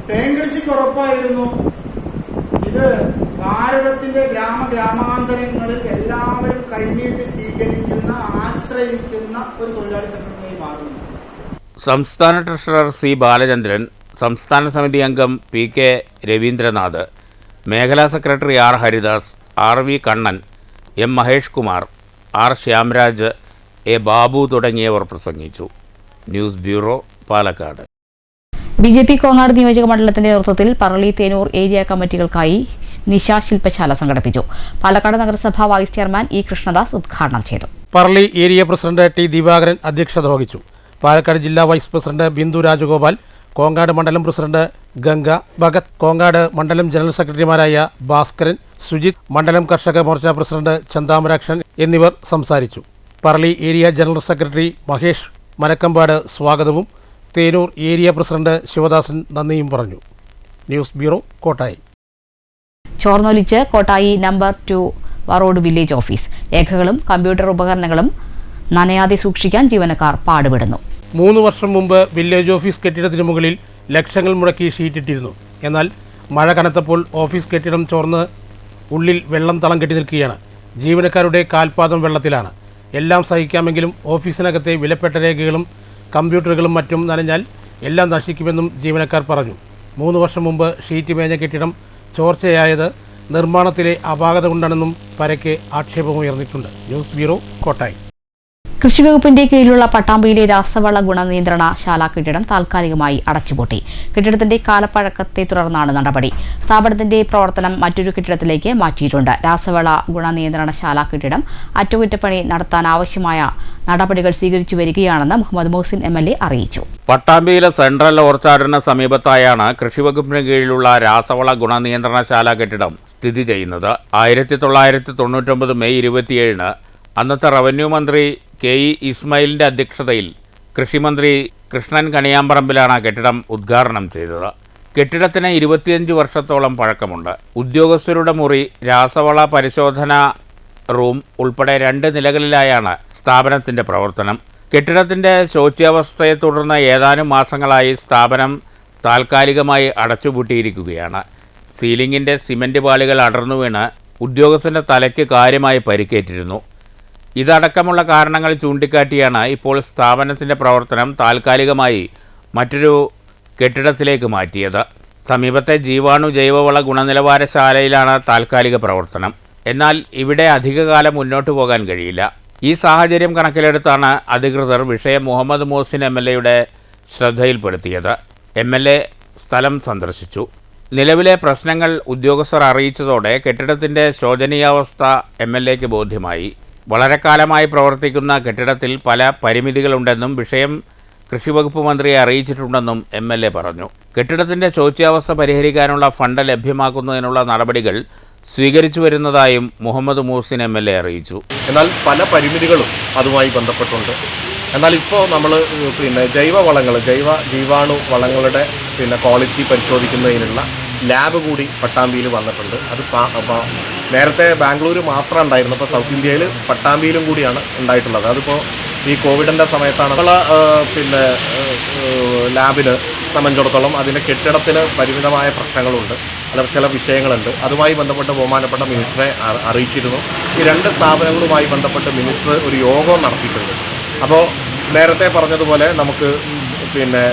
തേങ്കടിച്ചിക്ക് ഉറപ്പായിരുന്നു ഇത് ഭാരതത്തിന്റെ ഗ്രാമാന്തരങ്ങളിൽ എല്ലാവരും കൈനീട്ടി സ്വീകരിക്കുന്ന, ആശ്രയിക്കുന്ന ഒരു തൊഴിലാളി സംഘടനയായി മാറുന്നു. സംസ്ഥാന ട്രഷറർ C ബാലചന്ദ്രൻ, സംസ്ഥാന സമിതി അംഗം PK രവീന്ദ്രനാഥ്, മേഖലാ secretary R Haridas, RV Kannan, M Mahesh Kumar, R Shyamraj, A Babu തുടങ്ങിയവർ പ്രസംഗിച്ചു. News bureau, Palakkad. BJP Kongad നിയോജക മണ്ഡലത്തിന്റെ നേതൃത്വത്തിൽ പറളി, തേനൂർ ഏരിയ കമ്മിറ്റികൾക്കായി നിശാശില്പശാല സംഘടിപ്പിച്ചു. പാലക്കാട് നഗരസഭാ വൈസ് ചെയർമാൻ E കൃഷ്ണദാസ് ഉദ്ഘാടനം ചെയ്തു. Parali area president T Divakaran അധ്യക്ഷത വഹിച്ചു. പാലക്കാട് ജില്ലാ വൈസ് പ്രസിഡന്റ് ബിന്ദു രാജഗോപാൽ, കോങ്ങാട് മണ്ഡലം പ്രസിഡന്റ് ഗംഗ ഭഗത്, കോങ്ങാട് മണ്ഡലം ജനറൽ സെക്രട്ടറിമാരായ ഭാസ്കരൻ, സുജിത്, മണ്ഡലം കർഷക മോർച്ച പ്രസിഡന്റ് ചന്താമരാക്ഷൻ എന്നിവർ സംസാരിച്ചു. Parali area general secretary Mahesh Manakkampad സ്വാഗതവും തേനൂർ ഏരിയ പ്രസിഡന്റ് ശിവദാസൻ നന്ദിയും പറഞ്ഞു. News bureau, Kottayi. ചോർന്നൊലിച്ച് Kottayi number 2 Varode village office. രേഖകളും കമ്പ്യൂട്ടർ ഉപകരണങ്ങളും നനയാതെ സൂക്ഷിക്കാൻ ജീവനക്കാർ പാടുപെടുന്നു. 3 വർഷം മുമ്പ് വില്ലേജ് ഓഫീസ് കെട്ടിടത്തിന് മുകളിൽ ലക്ഷങ്ങൾ മുടക്കി ഷീറ്റിട്ടിരുന്നു. എന്നാൽ മഴ കനത്തപ്പോൾ ഓഫീസ് കെട്ടിടം ചോർന്ന് ഉള്ളിൽ വെള്ളം തളം കെട്ടി നിൽക്കുകയാണ്. ജീവനക്കാരുടെ കാൽപാദം വെള്ളത്തിലാണ്. എല്ലാം സഹിക്കാമെങ്കിലും ഓഫീസിനകത്തെ വിലപ്പെട്ട രേഖകളും കമ്പ്യൂട്ടറുകളും മറ്റും നനഞ്ഞാൽ എല്ലാം നശിക്കുമെന്നും ജീവനക്കാർ പറഞ്ഞു. 3 വർഷം മുമ്പ് ഷീറ്റ് മേഞ്ഞ കെട്ടിടം ചോർച്ചയായത് നിർമ്മാണത്തിലെ അപാകത കൊണ്ടാണെന്നും പരക്കെ ആക്ഷേപമുയർന്നിട്ടുണ്ട്. News bureau, Kottayi. കൃഷിവകുപ്പിന്റെ കീഴിലുള്ള പട്ടാമ്പിയിലെ രാസവള ഗുണനിയന്ത്രണ ശാല കെട്ടിടം താൽക്കാലികമായി അടച്ചുപൂട്ടി. കെട്ടിടത്തിന്റെ കാലപ്പഴക്കത്തെ തുടർന്നാണ് നടപടി. സ്ഥാപനത്തിന്റെ പ്രവർത്തനം മറ്റൊരു കെട്ടിടത്തിലേക്ക് മാറ്റിയിട്ടുണ്ട്. രാസവള ഗുണനിയന്ത്രണ ശാല കെട്ടിടം അറ്റകുറ്റപ്പണി നടത്താൻ ആവശ്യമായ നടപടികൾ സ്വീകരിച്ചു വരികയാണെന്ന് മുഹമ്മദ് മുഹസിൻ MLA അറിയിച്ചു. പട്ടാമ്പിയിലെ സെൻട്രൽ ഓർച്ചാർഡിന് സമീപത്തായാണ് കൃഷിവകുപ്പിന് കീഴിലുള്ള രാസവള ഗുണനിയന്ത്രണശാല കെട്ടിടം സ്ഥിതി ചെയ്യുന്നത്. 1999 മെയ് 27-ന് അന്നത്തെ റവന്യൂ മന്ത്രി KE ഇസ്മായിലിൻ്റെ അധ്യക്ഷതയിൽ കൃഷിമന്ത്രി കൃഷ്ണൻ കണിയാമ്പറമ്പിലാണ് കെട്ടിടം ഉദ്ഘാടനം ചെയ്തത്. കെട്ടിടത്തിന് 25 വർഷത്തോളം പഴക്കമുണ്ട്. ഉദ്യോഗസ്ഥരുടെ മുറി, രാസവള പരിശോധനാ റൂം ഉൾപ്പെടെ 2 നിലകളിലായാണ് സ്ഥാപനത്തിൻ്റെ പ്രവർത്തനം. കെട്ടിടത്തിൻ്റെ ശോച്യാവസ്ഥയെ തുടർന്ന് ഏതാനും മാസങ്ങളായി സ്ഥാപനം താൽക്കാലികമായി അടച്ചുപൂട്ടിയിരിക്കുകയാണ്. സീലിംഗിൻ്റെ സിമൻറ്റ് പാളികൾ അടർന്നു വീണ് ഉദ്യോഗസ്ഥൻ്റെ തലയ്ക്ക് കാര്യമായി പരിക്കേറ്റിരുന്നു. ഇതടക്കമുള്ള കാരണങ്ങൾ ചൂണ്ടിക്കാട്ടിയാണ് ഇപ്പോൾ സ്ഥാപനത്തിൻ്റെ പ്രവർത്തനം താൽക്കാലികമായി മറ്റൊരു കെട്ടിടത്തിലേക്ക് മാറ്റിയത്. സമീപത്തെ ജീവാണു ജൈവവള ഗുണനിലവാരശാലയിലാണ് താൽക്കാലിക പ്രവർത്തനം. എന്നാൽ ഇവിടെ അധികകാലം മുന്നോട്ട് പോകാൻ കഴിയില്ല. ഈ സാഹചര്യം കണക്കിലെടുത്താണ് അധികൃതർ വിഷയം മുഹമ്മദ് മുഹസിൻ MLA ശ്രദ്ധയിൽപ്പെടുത്തിയത്. MLA സ്ഥലം സന്ദർശിച്ചു. നിലവിലെ പ്രശ്നങ്ങൾ ഉദ്യോഗസ്ഥർ അറിയിച്ചതോടെ കെട്ടിടത്തിൻ്റെ ശോചനീയാവസ്ഥ MLAക്ക് ബോധ്യമായി. വളരെ കാലമായി പ്രവർത്തിക്കുന്ന കെട്ടിടത്തിൽ പല പരിമിതികളുണ്ടെന്നും വിഷയം കൃഷിവകുപ്പ് മന്ത്രിയെ അറിയിച്ചിട്ടുണ്ടെന്നും MLA പറഞ്ഞു. കെട്ടിടത്തിൻ്റെ ശോച്യാവസ്ഥ പരിഹരിക്കാനുള്ള ഫണ്ട് ലഭ്യമാക്കുന്നതിനുള്ള നടപടികൾ സ്വീകരിച്ചു വരുന്നതായും മുഹമ്മദ് മുഹസിൻ MLA അറിയിച്ചു. എന്നാൽ പല പരിമിതികളും അതുമായി ബന്ധപ്പെട്ടുണ്ട്. എന്നാൽ ഇപ്പോൾ നമ്മൾ ജീവാണു വളങ്ങളുടെ ക്വാളിറ്റി പരിശോധിക്കുന്നതിനുള്ള ലാബ് കൂടി പട്ടാമ്പിയിൽ വന്നിട്ടുണ്ട്. അത് നേരത്തെ ബാംഗ്ലൂർ മാത്രം ഉണ്ടായിരുന്നു. ഇപ്പോൾ സൗത്ത് ഇന്ത്യയിൽ പട്ടാമ്പിയിലും കൂടിയാണ് ഉണ്ടായിട്ടുള്ളത്. അതിപ്പോൾ ഈ കോവിഡിൻ്റെ സമയത്താണ് ലാബിന് സംബന്ധിച്ചിടത്തോളം അതിൻ്റെ കെട്ടിടത്തിന് പരിമിതമായ പ്രശ്നങ്ങളുണ്ട്, അല്ലെങ്കിൽ ചില വിഷയങ്ങളുണ്ട്. അതുമായി ബന്ധപ്പെട്ട് ബഹുമാനപ്പെട്ട മിനിസ്റ്ററെ അറിയിച്ചിരുന്നു. ഈ 2 സ്ഥാപനങ്ങളുമായി ബന്ധപ്പെട്ട് മിനിസ്റ്റർ ഒരു യോഗം നടത്തിയിട്ടുണ്ട്. അപ്പോൾ നേരത്തെ പറഞ്ഞതുപോലെ നമുക്ക്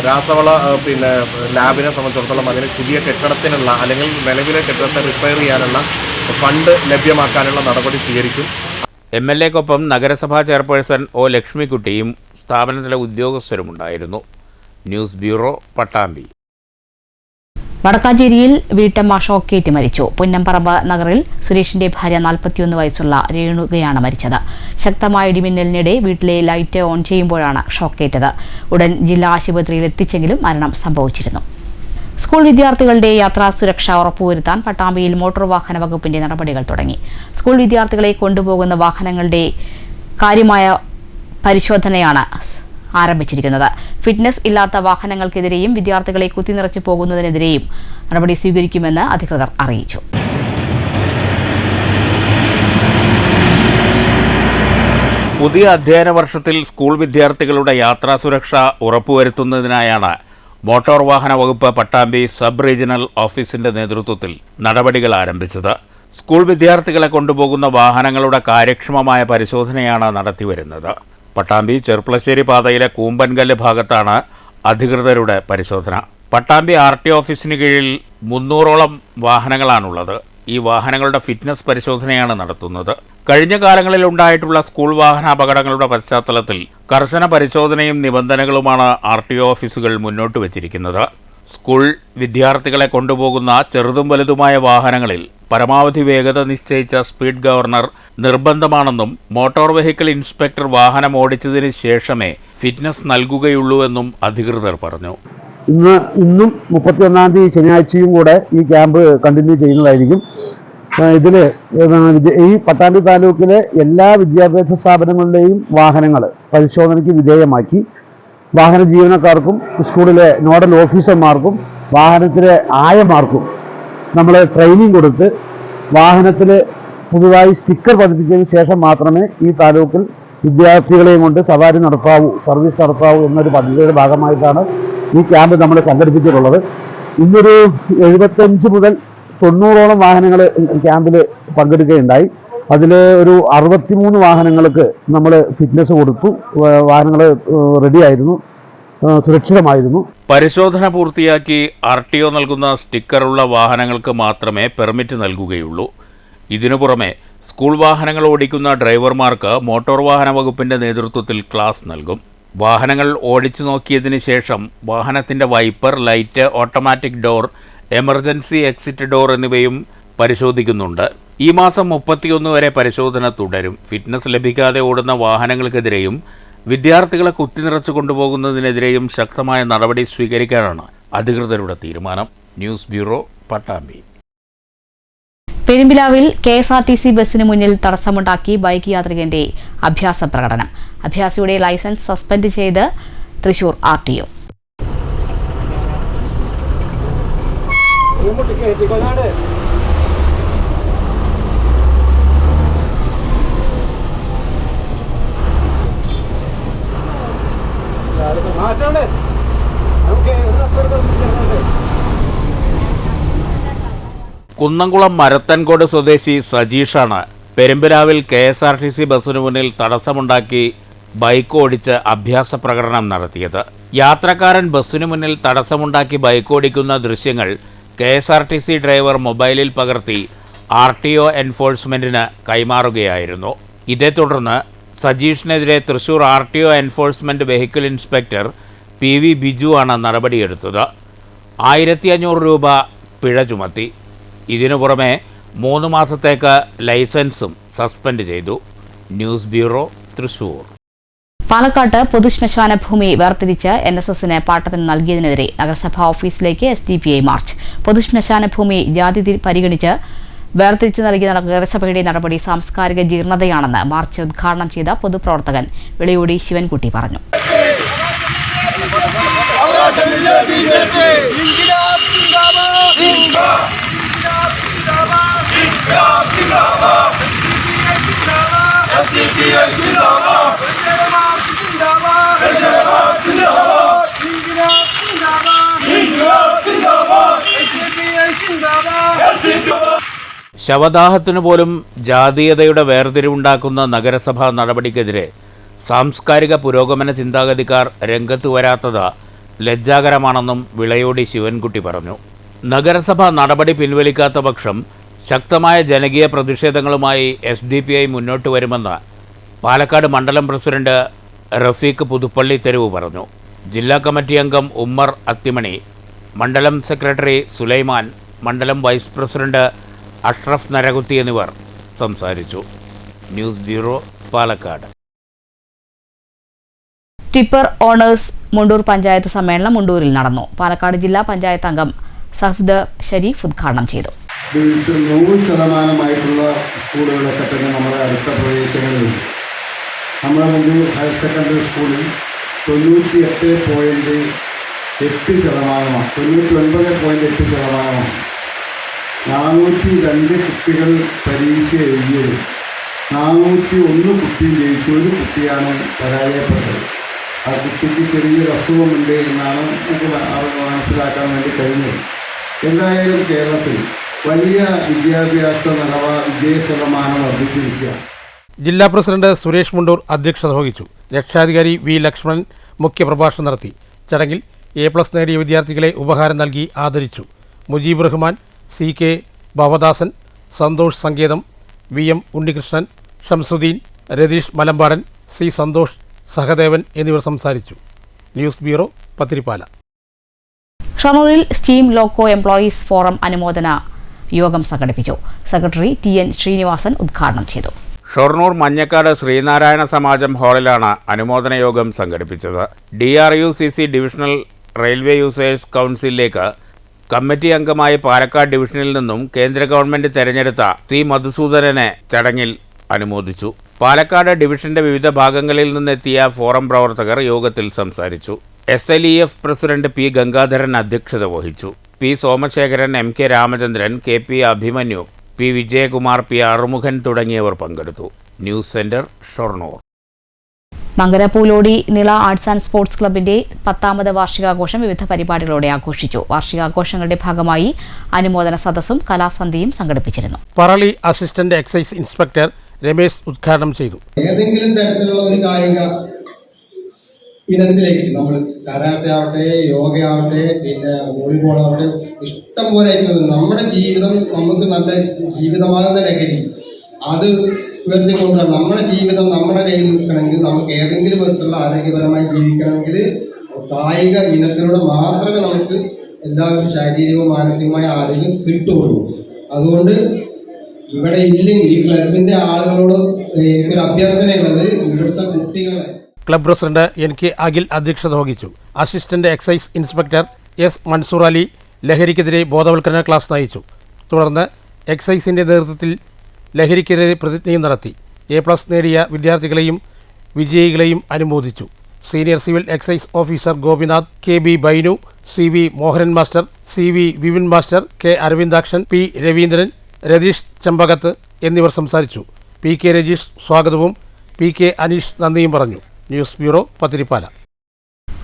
രാസവള ലാബിനെ സംബന്ധിച്ചിടത്തോളം അതിന് പുതിയ കെട്ടിടത്തിനുള്ള അല്ലെങ്കിൽ നിലവിലെ കെട്ടിടത്തെ റിപ്പയർ ചെയ്യാനുള്ള ഫണ്ട് ലഭ്യമാക്കാനുള്ള നടപടി സ്വീകരിക്കും. MLAക്കൊപ്പം നഗരസഭാ ചെയർപേഴ്സൺ O ലക്ഷ്മിക്കുട്ടിയും സ്ഥാപനത്തിലെ ഉദ്യോഗസ്ഥരുമുണ്ടായിരുന്നു. News bureau, Pattambi. വടക്കാഞ്ചേരിയിൽ വീട്ടമ്മ ഷോക്കേറ്റ് മരിച്ചു. പുന്നംപറമ്പ് നഗറിൽ സുരേഷിന്റെ ഭാര്യ 41 വയസ്സുള്ള രേണുകയാണ് മരിച്ചത്. ശക്തമായ ഇടിമിന്നലിനിടെ വീട്ടിലെ ലൈറ്റ് ഓൺ ചെയ്യുമ്പോഴാണ് ഷോക്കേറ്റത്. ഉടൻ ജില്ലാ ആശുപത്രിയിൽ എത്തിച്ചെങ്കിലും മരണം സംഭവിച്ചിരുന്നു. സ്കൂൾ വിദ്യാർത്ഥികളുടെ യാത്രാ സുരക്ഷ ഉറപ്പുവരുത്താൻ പട്ടാമ്പിയിൽ മോട്ടോർ വാഹന വകുപ്പിന്റെ നടപടികൾ തുടങ്ങി. സ്കൂൾ വിദ്യാർത്ഥികളെ കൊണ്ടുപോകുന്ന വാഹനങ്ങളുടെ കാര്യമായ പരിശോധനയാണ് ആരംഭിച്ചിരിക്കുന്നത്. ഫിറ്റ്നസ് ഇല്ലാത്ത വാഹനങ്ങൾക്കെതിരെയും വിദ്യാർത്ഥികളെ കുത്തിനിറച്ചു പോകുന്നതിനെതിരെയും നടപടി സ്വീകരിക്കുമെന്ന് അധികൃതർ അറിയിച്ചു. പുതിയ അധ്യയന വർഷത്തിൽ സ്കൂൾ വിദ്യാർത്ഥികളുടെ യാത്രാ സുരക്ഷ ഉറപ്പുവരുത്തുന്നതിനായാണ് മോട്ടോർ വാഹന വകുപ്പ് പട്ടാമ്പി സബ് റീജിയണൽ ഓഫീസിന്റെ നേതൃത്വത്തിൽ നടപടികൾ ആരംഭിച്ചത്. സ്കൂൾ വിദ്യാർത്ഥികളെ കൊണ്ടുപോകുന്ന വാഹനങ്ങളുടെ കാര്യക്ഷമമായ പരിശോധനയാണ് നടത്തിവരുന്നത്. പട്ടാമ്പി ചെർപ്പളശ്ശേരി പാതയിലെ കൂമ്പൻകല്ല് ഭാഗത്താണ് അധികൃതരുടെ പരിശോധന. പട്ടാമ്പി RT ഓഫീസിന് കീഴിൽ 300ഓളം വാഹനങ്ങളാണുള്ളത്. ഈ വാഹനങ്ങളുടെ ഫിറ്റ്നസ് പരിശോധനയാണ് നടത്തുന്നത്. കഴിഞ്ഞ കാലങ്ങളിൽ ഉണ്ടായിട്ടുള്ള സ്കൂൾ വാഹന അപകടങ്ങളുടെ പശ്ചാത്തലത്തിൽ കർശന പരിശോധനയും നിബന്ധനകളുമാണ് RTO ഓഫീസുകൾ മുന്നോട്ട് വച്ചിരിക്കുന്നത്. സ്കൂൾ വിദ്യാർത്ഥികളെ കൊണ്ടുപോകുന്ന ചെറുതും വലുതുമായ വാഹനങ്ങളിൽ പരമാവധി വേഗത നിശ്ചയിച്ച സ്പീഡ് ഗവർണർ നിർബന്ധമാണെന്നും മോട്ടോർ വെഹിക്കിൾ ഇൻസ്പെക്ടർ വാഹനം ഓടിച്ചതിന് ശേഷമേ ഫിറ്റ്നസ് നൽകുകയുള്ളൂ എന്നും അധികൃതർ പറഞ്ഞു. ഇന്നും 31-ാം തീയതി ശനിയാഴ്ചയും കൂടെ ഈ ക്യാമ്പ് കണ്ടിന്യൂ ചെയ്യുന്നതായിരിക്കും. ഇതിൽ ഈ പട്ടാമ്പി താലൂക്കിലെ എല്ലാ വിദ്യാഭ്യാസ സ്ഥാപനങ്ങളിലെയും വാഹനങ്ങൾ പരിശോധനയ്ക്ക് വിധേയമാക്കി വാഹന ജീവനക്കാർക്കും സ്കൂളിലെ നോഡൽ ഓഫീസർമാർക്കും വാഹനത്തിലെ ആയമാർക്കും നമ്മൾ ട്രെയിനിങ് കൊടുത്ത് വാഹനത്തിൽ പുതുതായി സ്റ്റിക്കർ പതിപ്പിച്ചതിന് ശേഷം മാത്രമേ ഈ താലൂക്കിൽ വിദ്യാർത്ഥികളെയും കൊണ്ട് സവാരി നടത്താവൂ, സർവീസ് നടത്താവൂ എന്നൊരു പദ്ധതിയുടെ ഭാഗമായിട്ടാണ് ഈ ക്യാമ്പ് നമ്മൾ സംഘടിപ്പിച്ചിട്ടുള്ളത്. ഇന്നൊരു 75 മുതൽ 90ഓളം വാഹനങ്ങൾ ക്യാമ്പിൽ പങ്കെടുക്കുകയുണ്ടായി. അതിൽ ഒരു 63 വാഹനങ്ങൾക്ക് നമ്മൾ ഫിറ്റ്നസ് കൊടുത്തു. വാഹനങ്ങൾ റെഡിയായിരുന്നു, സുരക്ഷിതമായിരുന്നു. പരിശോധന പൂർത്തിയാക്കി RTO നൽകുന്ന സ്റ്റിക്കറുള്ള വാഹനങ്ങൾക്ക് മാത്രമേ പെർമിറ്റ് നൽകുകയുള്ളൂ. ഇതിനു പുറമെ സ്കൂൾ വാഹനങ്ങൾ ഓടിക്കുന്ന ഡ്രൈവർമാർക്ക് മോട്ടോർ വാഹന വകുപ്പിന്റെ നേതൃത്വത്തിൽ ക്ലാസ് നൽകും. വാഹനങ്ങൾ ഓടിച്ചു നോക്കിയതിന് ശേഷം വാഹനത്തിന്റെ wiper, light, automatic door, emergency exit door എന്നിവയും പരിശോധിക്കുന്നുണ്ട്. ഈ മാസം 31 വരെ പരിശോധന തുടരും. ഫിറ്റ്നസ് ലഭിക്കാതെ ഓടുന്ന വാഹനങ്ങൾക്കെതിരെയും വിദ്യാർത്ഥികളെ കുത്തിനിറച്ചു കൊണ്ടുപോകുന്നതിനെതിരെയും ശക്തമായ നടപടി സ്വീകരിക്കാനാണ് അധികൃതരുടെ തീരുമാനം. News bureau, Pattambi. പെരുമ്പിലാവിൽ KSRTC ബസ്സിന് മുന്നിൽ തടസ്സമുണ്ടാക്കി ബൈക്ക് യാത്രികന്റെ അഭ്യാസ പ്രകടനം. അഭ്യാസിയുടെ ലൈസൻസ് സസ്പെൻഡ് ചെയ്ത് തൃശൂർ RTO. കുന്നംകുളം മരത്തൻകോട് സ്വദേശി സജീഷാണ് പെരുമ്പിലാവിൽ KSRTC ബസ്സിനു മുന്നിൽ തടസ്സമുണ്ടാക്കി ബൈക്ക് ഓടിച്ച് അഭ്യാസ പ്രകടനം നടത്തിയത്. യാത്രക്കാരൻ ബസ്സിനു മുന്നിൽ തടസ്സമുണ്ടാക്കി ബൈക്ക് ഓടിക്കുന്ന ദൃശ്യങ്ങൾ KSRTC ഡ്രൈവർ മൊബൈലിൽ പകർത്തി RTO എൻഫോഴ്സ്മെന്റിന് കൈമാറുകയായിരുന്നു. ഇതേ തുടർന്ന് സജീഷിനെതിരെ Thrissur RTO enforcement vehicle inspector PV Biju ആണ് നടപടിയെടുത്തത്. 1500 രൂപ പിഴ ചുമത്തി. ഇതിനു പുറമെ 3 മാസത്തേക്ക് ലൈസൻസും സസ്പെൻഡ് ചെയ്തു. News bureau, Thrissur. പാലക്കാട്ട് പൊതുശ്മശാന ഭൂമി വേർതിരിച്ച് NSSന് പാട്ടത്തിന് നൽകിയതിനെതിരെ നഗരസഭാ ഓഫീസിലേക്ക് SDPI മാർച്ച്. പൊതുശ്മശാന ഭൂമി ജാതി പരിഗണിച്ച് വേർതിരിച്ച് നൽകിയ നഗരസഭയുടെ നടപടി സാംസ്കാരിക ജീർണതയാണെന്ന് മാർച്ച് ഉദ്ഘാടനം ചെയ്ത പൊതുപ്രവർത്തകൻ വിളയോടി ശിവൻകുട്ടി പറഞ്ഞു. ശവദാഹത്തിനു പോലും ജാതീയതയുടെ വേർതിരിവുണ്ടാക്കുന്ന നഗരസഭാ നടപടിക്കെതിരെ സാംസ്കാരിക പുരോഗമന ചിന്താഗതിക്കാർ രംഗത്ത് വരാത്തത് ലജ്ജാകരമാണെന്നും വിളയോടി ശിവൻകുട്ടി പറഞ്ഞു. നഗരസഭ നടപടി പിൻവലിക്കാത്ത പക്ഷം ശക്തമായ ജനകീയ പ്രതിഷേധങ്ങളുമായി SDPI മുന്നോട്ട് വരുമെന്ന് പാലക്കാട് മണ്ഡലം പ്രസിഡന്റ് റഫീഖ് പുതുപ്പള്ളി തെരുവ് പറഞ്ഞു. ജില്ലാ കമ്മിറ്റി അംഗം ഉമ്മർ അത്തിമണി, മണ്ഡലം സെക്രട്ടറി സുലൈമാൻ, മണ്ഡലം വൈസ് പ്രസിഡന്റ് അഷ്റഫ് നരകുത്തി എന്നിവർ സംസാരിച്ചു. News bureau, Palakkad. Tipper owners Mundur panchayat സമ്മേളനം മുണ്ടൂരിൽ നടന്നു. പാലക്കാട് ജില്ലാ പഞ്ചായത്ത് അംഗം സഫ്ദർ ഷരീഫ് ഉദ്ഘാടനം ചെയ്തു. 100% സ്കൂളുകളൊക്കെ തന്നെ നമ്മുടെ അടുത്ത പ്രദേശങ്ങളിൽ നമ്മുടെ മുമ്പ് ഹയർ സെക്കൻഡറി സ്കൂളിൽ 98.8%, 99.8%. 402 കുട്ടികൾ പരീക്ഷ എഴുതിയത് 401 കുട്ടി ജയിച്ചു, ഒരു കുട്ടിയാണ് പരാജയപ്പെട്ടത്. ആ കുട്ടിക്ക് ചെറിയൊരു അസുഖമുണ്ട് എന്നാണ് നമുക്ക് മനസ്സിലാക്കാൻ വേണ്ടി കഴിഞ്ഞത്. എന്തായാലും കേരളത്തിൽ വലിയ വിദ്യാഭ്യാസ വിജയശതമാനം വർദ്ധിച്ചിരിക്കുക. ജില്ലാ പ്രസിഡന്റ് സുരേഷ് മുണ്ടൂർ അധ്യക്ഷത വഹിച്ചു. രക്ഷാധികാരി V ലക്ഷ്മണൻ മുഖ്യപ്രഭാഷണം നടത്തി. ചടങ്ങിൽ A+ നേടിയ വിദ്യാർത്ഥികളെ ഉപഹാരം നൽകി ആദരിച്ചു. മുജീബ് റഹ്മാൻ, CK ഭവദാസൻ, സന്തോഷ് സങ്കേതം, VM ഉണ്ണികൃഷ്ണൻ, ഷംസുദ്ദീൻ, രതീഷ് മലമ്പാടൻ, C സന്തോഷ്, സഹദേവൻ എന്നിവർ സംസാരിച്ചു. News bureau, Pathirippala. ഷൊർണൂരിൽ സ്റ്റീം ലോക്കോ എംപ്ലോയീസ് ഫോറം അനുമോദന യോഗം സംഘടിപ്പിച്ചു. സെക്രട്ടറി TN ശ്രീനിവാസൻ ഉദ്ഘാടനം ചെയ്തു. ഷൊർണൂർ മഞ്ഞക്കാട് ശ്രീനാരായണ സമാജം ഹാളിലാണ് അനുമോദന യോഗം സംഘടിപ്പിച്ചത്. DRUCC ഡിവിഷണൽ റെയിൽവേ യൂസേഴ്സ് കൗൺസിലിലേക്ക് കമ്മിറ്റി അംഗമായി പാലക്കാട് ഡിവിഷനിൽ നിന്നും കേന്ദ്ര ഗവൺമെന്റ് തെരഞ്ഞെടുത്ത C മധുസൂദനനെ ചടങ്ങിൽ അനുമോദിച്ചു. പാലക്കാട് ഡിവിഷന്റെ വിവിധ ഭാഗങ്ങളിൽ നിന്നെത്തിയ ഫോറം പ്രവർത്തകർ യോഗത്തിൽ സംസാരിച്ചു. SLEF പ്രസിഡന്റ് P ഗംഗാധരൻ അധ്യക്ഷത വഹിച്ചു. P Somasekharan, MK Ramachandran, KP Abhimanyu, P Vijayakumar, P Arumukhan തുടങ്ങിയവർ പങ്കെടുത്തു. News centre, Shoranur. Mangalapulody Nila arts and sports ക്ലബിന്റെ 10ാമത് വാർഷികാഘോഷം വിവിധ പരിപാടികളോടെ ആഘോഷിച്ചു. വാർഷികാഘോഷങ്ങളുടെ ഭാഗമായി അനുമോദന സദസ്സും കലാസന്ധ്യയും സംഘടിപ്പിച്ചിരുന്നു. Parali assistant excise inspector Ramesh ഉദ്ഘാടനം ചെയ്തു. ഏതെങ്കിലും തരത്തിലുള്ള ഒരു കായിക ഇനത്തിലേക്ക് നമ്മൾ കരാട്ടെ ആവട്ടെ, യോഗയാവട്ടെ, പിന്നെ വോളിബോൾ ആവട്ടെ, ഇഷ്ടം പോലെ നമ്മുടെ ജീവിതം നമുക്ക് നല്ല ജീവിതമാകുന്ന ലഹരി അത് ഉയർത്തിക്കൊണ്ട് നമ്മുടെ ജീവിതം നമ്മുടെ കയ്യിൽ നിൽക്കണമെങ്കിൽ നമുക്ക് ഏതെങ്കിലും വിധത്തിലുള്ള ആരോഗ്യപരമായി ജീവിക്കണമെങ്കിൽ കായിക ഇനത്തിലൂടെ മാത്രമേ നമുക്ക് എല്ലാവരും ശാരീരികവും മാനസികമായ ആരോഗ്യം കിട്ടുകയുള്ളൂ. അതുകൊണ്ട് ഇവിടെ ഇല്ലെങ്കിൽ ഈ ക്ലബിന്റെ ആളുകളോട് എനിക്കൊരു അഭ്യർത്ഥനയുള്ളത് ഇവിടുത്തെ കുട്ടികളെ. ക്ലബ് പ്രസിഡന്റ് NK അഖിൽ അധ്യക്ഷത വഹിച്ചു. Assistant excise inspector S Mansoor Ali ലഹരിക്കെതിരെ ബോധവൽക്കരണ ക്ലാസ് നയിച്ചു. തുടർന്ന് എക്സൈസിന്റെ നേതൃത്വത്തിൽ ലഹരിക്കെതിരെ പ്രതിജ്ഞയും നടത്തി. A+ നേടിയ വിദ്യാർത്ഥികളെയും വിജയികളെയും അനുമോദിച്ചു. Senior civil excise officer Gopinath, KB Bainu, CV Mohanan master, CV Vipin master, K Aravindakshan, P Raveendran, Ratheesh Chembakath എന്നിവർ സംസാരിച്ചു. PK രജീഷ് സ്വാഗതവും PK അനീഷ് നന്ദിയും പറഞ്ഞു. News bureau, Pathirippala.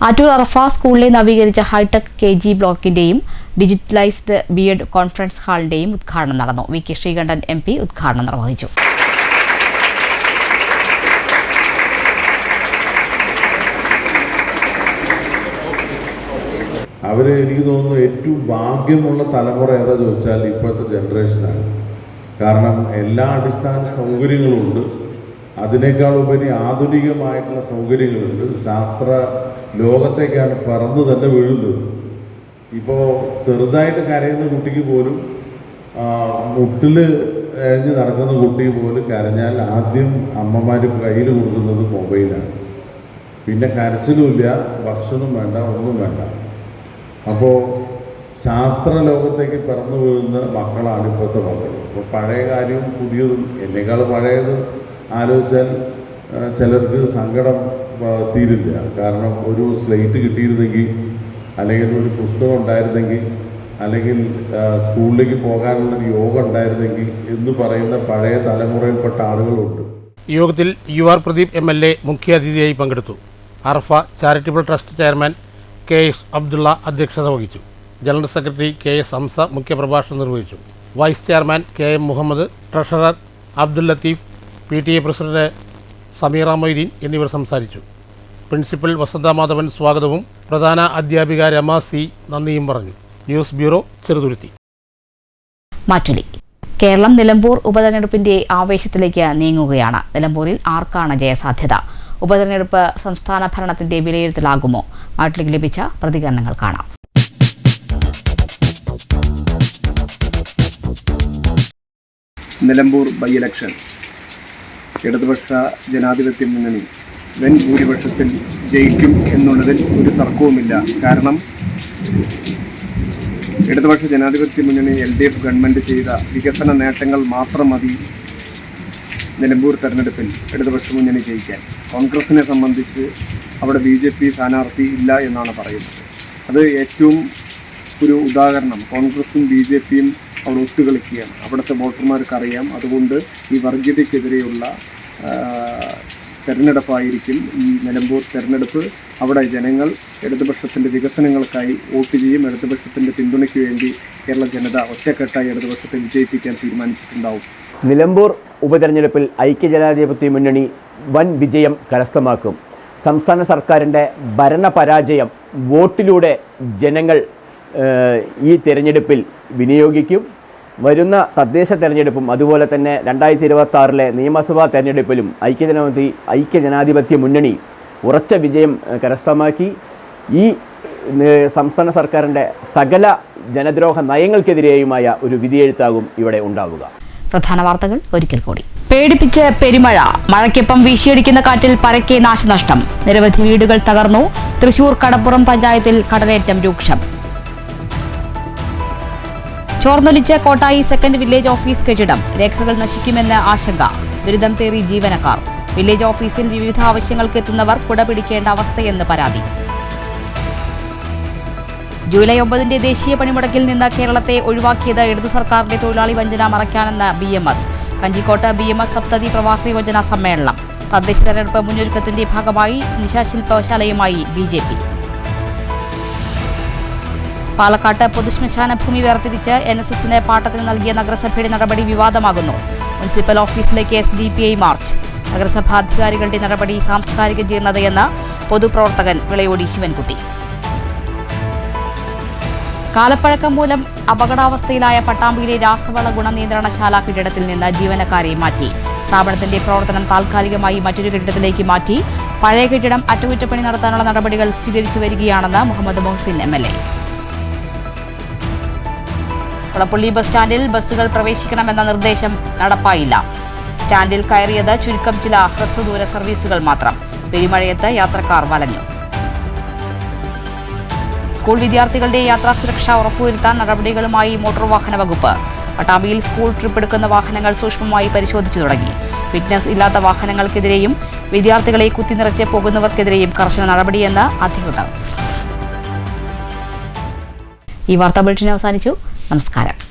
ആറ്റൂർ അറഫ സ്കൂളിലെ നവീകരിച്ച ഹൈടെക് KG ബ്ലോക്കിന്റെയും ഡിജിറ്റലൈസ്ഡ് B.Ed കോൺഫറൻസ് ഹാളിന്റെയും ഉദ്ഘാടനം നടന്നു. VK ശ്രീകണ്ഠൻ MP ഉദ്ഘാടനം നിർവഹിച്ചു. എനിക്ക് തോന്നുന്നു ഏറ്റവും ഭാഗ്യമുള്ള തലമുറ ഏതാ ചോദിച്ചാൽ ഇപ്പോഴത്തെ ജനറേഷനാണ്. കാരണം എല്ലാ അടിസ്ഥാന സൗകര്യങ്ങളും ഉണ്ട്. അതിനേക്കാൾ ഉപരി ആധുനികമായിട്ടുള്ള സൗകര്യങ്ങളുണ്ട്. ശാസ്ത്ര ലോകത്തേക്കാണ് പറന്ന് തന്നെ വീഴുന്നത്. ഇപ്പോൾ ചെറുതായിട്ട് കരയുന്ന കുട്ടിക്ക് പോലും മുട്ടിൽ എഴഞ്ഞ് നടക്കുന്ന കുട്ടി പോലും കരഞ്ഞാൽ ആദ്യം അമ്മമാർ കയ്യിൽ കൊടുക്കുന്നത് മൊബൈലാണ്. പിന്നെ കരച്ചിലുമില്ല, ഭക്ഷണം വേണ്ട, ഒന്നും വേണ്ട. അപ്പോൾ ശാസ്ത്ര ലോകത്തേക്ക് പിറന്നു വീഴുന്ന മക്കളാണ് ഇപ്പോഴത്തെ മക്കൾ. അപ്പോൾ പഴയ കാര്യവും പുതിയതും എന്നേക്കാൾ പഴയത് ആലോചിച്ചാൽ ചിലർക്ക് സങ്കടം തീരില്ല. കാരണം ഒരു സ്ലേറ്റ് കിട്ടിയിരുന്നെങ്കിൽ, അല്ലെങ്കിൽ ഒരു പുസ്തകം ഉണ്ടായിരുന്നെങ്കിൽ, അല്ലെങ്കിൽ സ്കൂളിലേക്ക് പോകാനുള്ളൊരു യോഗം ഉണ്ടായിരുന്നെങ്കിൽ എന്ന് പറയുന്ന പഴയ തലമുറയിൽപ്പെട്ട ആളുകളുണ്ട്. യോഗത്തിൽ UR പ്രദീപ് MLA മുഖ്യാതിഥിയായി പങ്കെടുത്തു. Arafa charitable trust chairman KS Abdulla അധ്യക്ഷത വഹിച്ചു. ജനറൽ സെക്രട്ടറി KS ഹംസ മുഖ്യപ്രഭാഷണം നിർവഹിച്ചു. Vice chairman KM Muhammad, treasurer Abdul Latheef, PTA president Sameera Moideen എന്നിവർ സംസാരിച്ചു. പ്രിൻസിപ്പൽ വസന്ത മാധവൻ സ്വാഗതവും പ്രധാന അധ്യാപിക രമ C നന്ദിയും പറഞ്ഞു. News bureau, Cheruthuruthy. മാറ്റുലി. കേരളം നിലമ്പൂർ ഉപതെരഞ്ഞെടുപ്പിന്റെ ആവേശത്തിലേക്ക് നീങ്ങുകയാണ്. നിലമ്പൂരിൽ ആർക്കാണ് ജയസാധ്യത? ഉപതെരഞ്ഞെടുപ്പ് സംസ്ഥാന ഭരണത്തിന്റെ വിലയിരുത്തലാകുമോ? മാറ്റുലിക്ക് ലഭിച്ച പ്രതികരണങ്ങൾ കാണാം. നിലമ്പൂർ ബൈ ഇലക്ഷൻ ഇടതുപക്ഷ ജനാധിപത്യ മുന്നണി വൻ ഭൂരിപക്ഷത്തിൽ ജയിക്കും എന്നുള്ളതിൽ ഒരു തർക്കവുമില്ല. കാരണം ഇടതുപക്ഷ ജനാധിപത്യ മുന്നണി LDF ഗവൺമെൻറ് ചെയ്ത വികസന നേട്ടങ്ങൾ മാത്രം മതി നിലമ്പൂർ തെരഞ്ഞെടുപ്പിൽ ഇടതുപക്ഷ മുന്നണി ജയിക്കാൻ. കോൺഗ്രസിനെ സംബന്ധിച്ച് അവിടെ BJP സ്ഥാനാർത്ഥി ഇല്ല എന്നാണ് പറയുന്നത്. അത് ഏറ്റവും ഒരു ഉദാഹരണം. കോൺഗ്രസും BJPയും അവിടെ ഒത്തുകളിക്കുകയാണ്. അവിടുത്തെ വോട്ടർമാർക്കറിയാം. അതുകൊണ്ട് ഈ വർഗീയതയ്ക്കെതിരെയുള്ള തെരഞ്ഞെടുപ്പായിരിക്കും ഈ നിലമ്പൂർ തെരഞ്ഞെടുപ്പ്. അവിടെ ജനങ്ങൾ ഇടതുപക്ഷത്തിൻ്റെ വികസനങ്ങൾക്കായി വോട്ട് ചെയ്യും. ഇടതുപക്ഷത്തിൻ്റെ പിന്തുണയ്ക്ക് വേണ്ടി കേരള ജനത ഒറ്റക്കെട്ടായി ഇടതുപക്ഷത്തെ വിജയിപ്പിക്കാൻ തീരുമാനിച്ചിട്ടുണ്ടാവും. നിലമ്പൂർ ഉപതെരഞ്ഞെടുപ്പിൽ ഐക്യജനാധിപത്യ മുന്നണി വൻ വിജയം കരസ്ഥമാക്കും. സംസ്ഥാന സർക്കാരിൻ്റെ ഭരണപരാജയം വോട്ടിലൂടെ ജനങ്ങൾ ഈ തെരഞ്ഞെടുപ്പിൽ വിനിയോഗിക്കും. വരുന്ന തദ്ദേശ തെരഞ്ഞെടുപ്പും അതുപോലെ തന്നെ 2026 നിയമസഭാ തെരഞ്ഞെടുപ്പിലും ഐക്യജനാധിപത്യ മുന്നണി ഉറച്ച വിജയം കരസ്ഥമാക്കി ഈ സംസ്ഥാന സർക്കാരിൻ്റെ സകല ജനദ്രോഹ നയങ്ങൾക്കെതിരെയുമായ ഒരു വിധിയെഴുത്താകും ഇവിടെ ഉണ്ടാവുക. പ്രധാന വാർത്തകൾ ഒരിക്കൽ കൂടി. പേടിപ്പിച്ച് പെരുമഴ. മഴയ്ക്കൊപ്പം വീശിയടിക്കുന്ന കാറ്റിൽ പരക്കെ നാശനഷ്ടം. നിരവധി വീടുകൾ തകർന്നു. തൃശൂർ കടപ്പുറം പഞ്ചായത്തിൽ കടലേറ്റം രൂക്ഷം. ചോർന്നൊലിച്ച് കോട്ടായി സെക്കൻഡ് വില്ലേജ് ഓഫീസ് കെട്ടിടം. രേഖകൾ നശിക്കുമെന്ന് ആശങ്ക. ദുരിതം പേറി ജീവനക്കാർ. വില്ലേജ് ഓഫീസിൽ വിവിധ ആവശ്യങ്ങൾക്ക് എത്തുന്നവർ കുട പിടിക്കേണ്ട അവസ്ഥയെന്ന് പരാതി. ജൂലൈ 9 ദേശീയ പണിമുടക്കിൽ നിന്ന് കേരളത്തെ ഒഴിവാക്കിയത് ഇടതു സർക്കാരിന്റെ തൊഴിലാളി വഞ്ചന മറയ്ക്കാനെന്ന് BMS. കഞ്ചിക്കോട്ട് BMS സപ്തതി പ്രവാസി യോജന സമ്മേളനം. തദ്ദേശ തെരഞ്ഞെടുപ്പ് മുന്നൊരുക്കത്തിന്റെ ഭാഗമായി നിശാശില്പശാലയുമായി BJP. പാലക്കാട്ട് പൊതുശ്മശാന ഭൂമി വേർതിരിച്ച് NSSന് പാട്ടത്തിന് നൽകിയ നഗരസഭയുടെ നടപടി വിവാദമാകുന്നു. മുനിസിപ്പൽ ഓഫീസിലേക്ക് SDPI മാർച്ച്. നഗരസഭാ അധികാരികളുടെ നടപടി സാംസ്കാരിക ജീർണതയെന്ന് പൊതുപ്രവർത്തകൻ വിളയോടി ശിവൻകുട്ടി. കാലപ്പഴക്കം മൂലം അപകടാവസ്ഥയിലായ പട്ടാമ്പിയിലെ രാസവള ഗുണനിയന്ത്രണശാല കെട്ടിടത്തിൽ നിന്ന് ജീവനക്കാരെ മാറ്റി. സ്ഥാപനത്തിന്റെ പ്രവർത്തനം താൽക്കാലികമായി മറ്റൊരു കെട്ടിടത്തിലേക്ക് മാറ്റി. പഴയ കെട്ടിടം അറ്റകുറ്റപ്പണി നടത്താനുള്ള നടപടികൾ സ്വീകരിച്ചു വരികയാണെന്ന് മുഹമ്മദ് മുഹസിൻ MLA. കുളപ്പള്ളി ബസ് സ്റ്റാൻഡിൽ ബസ്സുകൾ പ്രവേശിക്കണമെന്ന നിർദ്ദേശം നടപ്പായില്ല. സ്റ്റാൻഡിൽ കയറിയത് ചുരുക്കം ചില ഹ്രസ്വദൂര സർവീസുകൾ മാത്രം. പെരുമഴയത്ത് യാത്രക്കാർ വലഞ്ഞു. സ്കൂൾ വിദ്യാർത്ഥികളുടെ യാത്രാസുരക്ഷ ഉറപ്പുവരുത്താൻ നടപടികളുമായി മോട്ടോർ വാഹന വകുപ്പ്. പട്ടാമ്പിയിൽ സ്കൂൾ ട്രിപ്പ് എടുക്കുന്ന വാഹനങ്ങൾ സൂക്ഷ്മമായി പരിശോധിച്ചു തുടങ്ങി. ഫിറ്റ്നസ് ഇല്ലാത്ത വാഹനങ്ങൾക്കെതിരെയും വിദ്യാർത്ഥികളെ കുത്തിനിറച്ച് പോകുന്നവർക്കെതിരെയും കർശന നടപടിയെന്ന് അധികൃതർ. ഈ വാർത്താ ബുള്ളറ്റിൻ അവസാനിച്ചു. നമസ്കാരം.